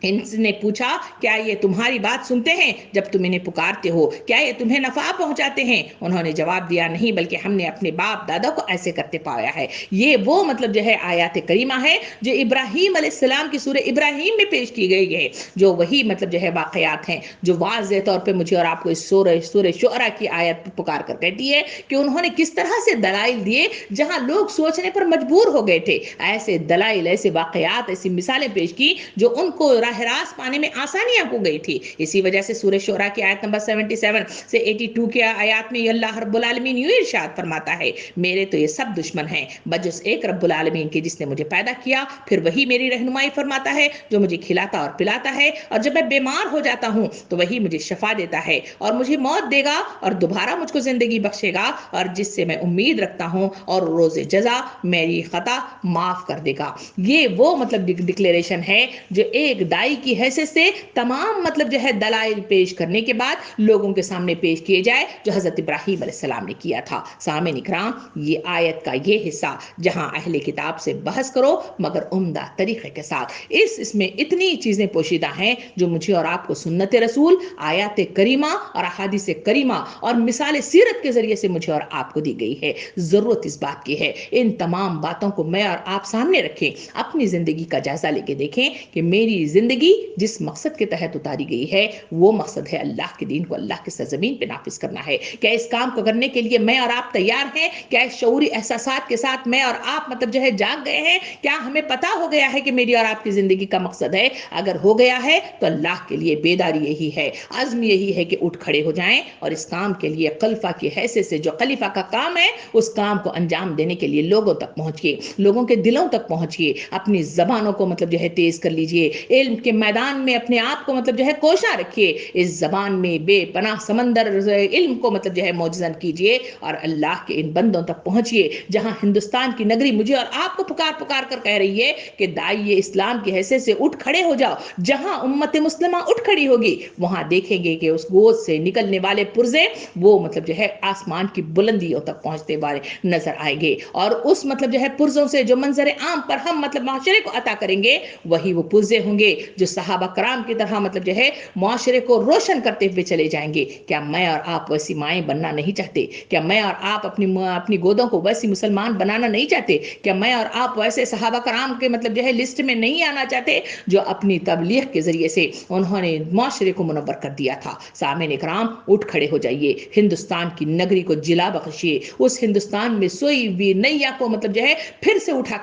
ان نے پوچھا کیا یہ تمہاری بات سنتے ہیں جب تم انہیں پکارتے ہو, کیا یہ تمہیں نفع پہنچاتے ہیں؟ انہوں نے جواب دیا نہیں بلکہ ہم نے اپنے باپ دادا کو ایسے کرتے پایا ہے. یہ وہ مطلب جو ہے آیات کریمہ ہے جو ابراہیم علیہ السلام کی سورہ ابراہیم میں پیش کی گئی ہے, جو وہی مطلب جو ہے واقعات ہیں جو واضح طور پہ مجھے اور آپ کو اس سورہ شعراء کی آیت پکار کر کہتی ہے کہ انہوں نے کس طرح سے دلائل دیے جہاں لوگ سوچنے پر مجبور ہو گئے تھے. ایسے دلائل, ایسے واقعات, ایسی مثالیں پیش کی جو ان کو راہ راست پانے میں آسانیاں ہو گئی تھی. اسی وجہ سے سورہ شعراء کی آیت نمبر 77 سے 82 کے آیات میں اللہ رب العالمین یوں ارشاد فرماتا ہے میرے تو یہ سب دشمن ہیں بجز ایک رب العالمین کے جس نے مجھے پیدا کیا, پھر وہی میری رہنمائی فرماتا ہے جو مجھے کھلاتا اور پلاتا ہے, اور جب میں بیمار ہو جاتا ہوں تو وہی مجھے شفا دیتا ہے اور مجھے موت دے گا اور دوبارہ مجھ کو زندگی بخشے گا, اور جس سے میں امید رکھتا ہوں اور روز جزا میری خطا معاف کر دے گا. یہ وہ مطلب ڈکلیریشن ہے جو ایک دائی کی حیثیت سے تمام مطلب جو ہے دلائل پیش کرنے کے بعد لوگوں کے سامنے پیش کیے جائے جو حضرت ابراہیم علیہ السلام نے کیا تھا. سامعین اکرام, یہ آیت کا یہ حصہ جہاں اہل کتاب سے بحث کرو مگر عمدہ طریقے کے ساتھ, اس میں اتنی چیزیں پوشیدہ ہیں جو مجھے اور آپ کو سنت رسول, آیات کریمہ اور احادیث کریمہ اور مثال سیرت کے ذریعے سے مجھے اور آپ کو دی گئی ہے. ضرورت اس بات کی ہے ان تمام باتوں کو میں اور آپ سامنے رکھیں, اپنی زندگی کا جائزہ لے کے دیکھیں کہ میری زندگی جس مقصد کے تحت اتاری گئی ہے وہ مقصد ہے اللہ کے دین کو اللہ کے سرزمین پہ نافذ کرنا ہے. کیا اس کام کو کرنے کے لیے میں اور آپ تیار ہیں؟ کیا اس شعوری احساسات کے ساتھ میں اور آپ مطلب جو ہے جاگ گئے ہیں؟ کیا ہمیں پتا ہو گیا ہے کہ میری اور آپ کی زندگی کا مقصد ہے؟ اگر ہو گیا ہے تو اللہ کے لیے بیداری یہی ہے, عزم یہی ہے کہ اٹھ کھڑے ہو جائیں اور اس کام کے لیے خلیفہ کی حیثیت سے جو خلیفہ کا کام ہے اس کام کو انجام دینے کے لیے لوگوں تک پہنچیے, لوگوں کے دلوں تک پہنچیے, اپنی زبانوں کو مطلب جو ہے تیز کر لیجئے, علم کے میدان میں اپنے آپ کو مطلب جو ہے کوشاں رکھیے, اس زبان میں بے پناہ سمندر علم کو مطلب جو ہے موجزن کیجئے اور اللہ کے ان بندوں تک پہنچیے جہاں ہندوستان کی نگری مجھے اور آپ کو پکار کر کہہ رہی ہے کہ داعیے اسلام کی حیثیت سے اٹھ کھڑے ہو جاؤ. جہاں امت مسلمہ اٹھ کھڑی ہوگی وہاں دیکھیں گے کہ اس گود سے نکلنے والے پرزے وہ مطلب جو ہے آسمان کی بلندیوں تک پہنچتے والے نظر آئیں گے, اور اس مطلب جو ہے پرزوں سے جو منظر عام پر ہم مطلب معاشرے کو عطا کریں گے وہی وہ پرزے ہوں گے جو صحابہ کرام کی طرح مطلب جو ہے معاشرے کو روشن کرتے ہوئے چلے جائیں گے. کیا میں اور آپ ویسی مائیں بننا نہیں چاہتے؟ کیا میں اور آپ اپنی گودوں کو ویسی مسلمان بنانا نہیں چاہتے؟ کیا میں اور آپ ویسے صحابہ کرام کے مطلب جو ہے لسٹ میں نہیں آنا چاہتے جو اپنی تبلیغ کے ذریعے سے انہوں نے معاشرے کو منور کر دیا تھا؟ سامعین اکرام, اٹھ کھڑے ہو جائیے, ہندوستان کی نگری کو جلا بخشیے, اس ہندوستان میں سوئی ہوئی نیا کو مطلب جو ہے پھر سے اٹھا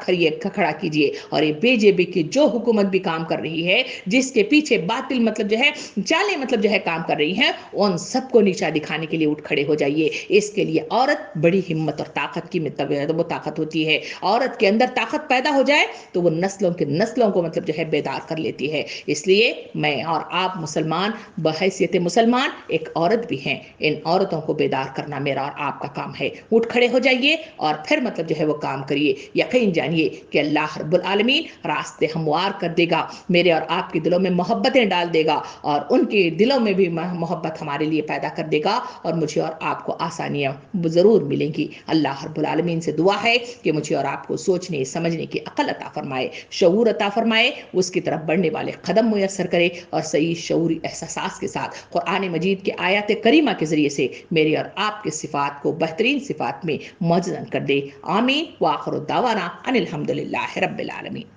کھڑا کیجیے, اور یہ بی جے پی کی جو حکومت بھی کام کر رہی ہے جس کے پیچھے باطل مطلب جو ہے چالیں مطلب جو ہے کام کر رہی ہیں ان سب کو نیچا دکھانے کے لیے اٹھ کھڑے ہو جائیے. اس کے لیے عورت بڑی ہمت اور طاقت کی وہ طاقت ہوتی ہے. عورت کے اندر طاقت پیدا ہو جائے تو وہ نسلوں کو مطلب جو ہے بیدار کر لیتی ہے. اس لیے میں اور آپ مسلمان بحیثیت مسلمان ایک عورت بھی ہیں, ان عورتوں کو بیدار کرنا میرا اور آپ کا کام ہے. اٹھ کھڑے ہو جائیے اور پھر مطلب جو ہے وہ کام کریے. یقین جانیے کہ اللہ رب العالمین راستے ہموار کر دے گا. میرے اور آپ کے دلوں میں محبتیں ڈال دے گا اور ان کے دلوں میں بھی محبت ہمارے لیے پیدا کر دے گا اور مجھے اور آپ کو آسانیاں ضرور ملیں گی۔ اللہ رب العالمین سے دعا ہے کہ مجھے اور آپ کو سوچنے سمجھنے کی عقل عطا فرمائے، شعور عطا فرمائے، اس کی طرف بڑھنے والے قدم میسر کرے اور صحیح شعوری احساسات کے ساتھ قرآن مجید کے آیات کریمہ کے ذریعے سے میرے اور آپ کے صفات کو بہترین صفات میں معززن کر دے۔ آمین۔ وآخر دعوانا ان الحمد للہ رب العالمین۔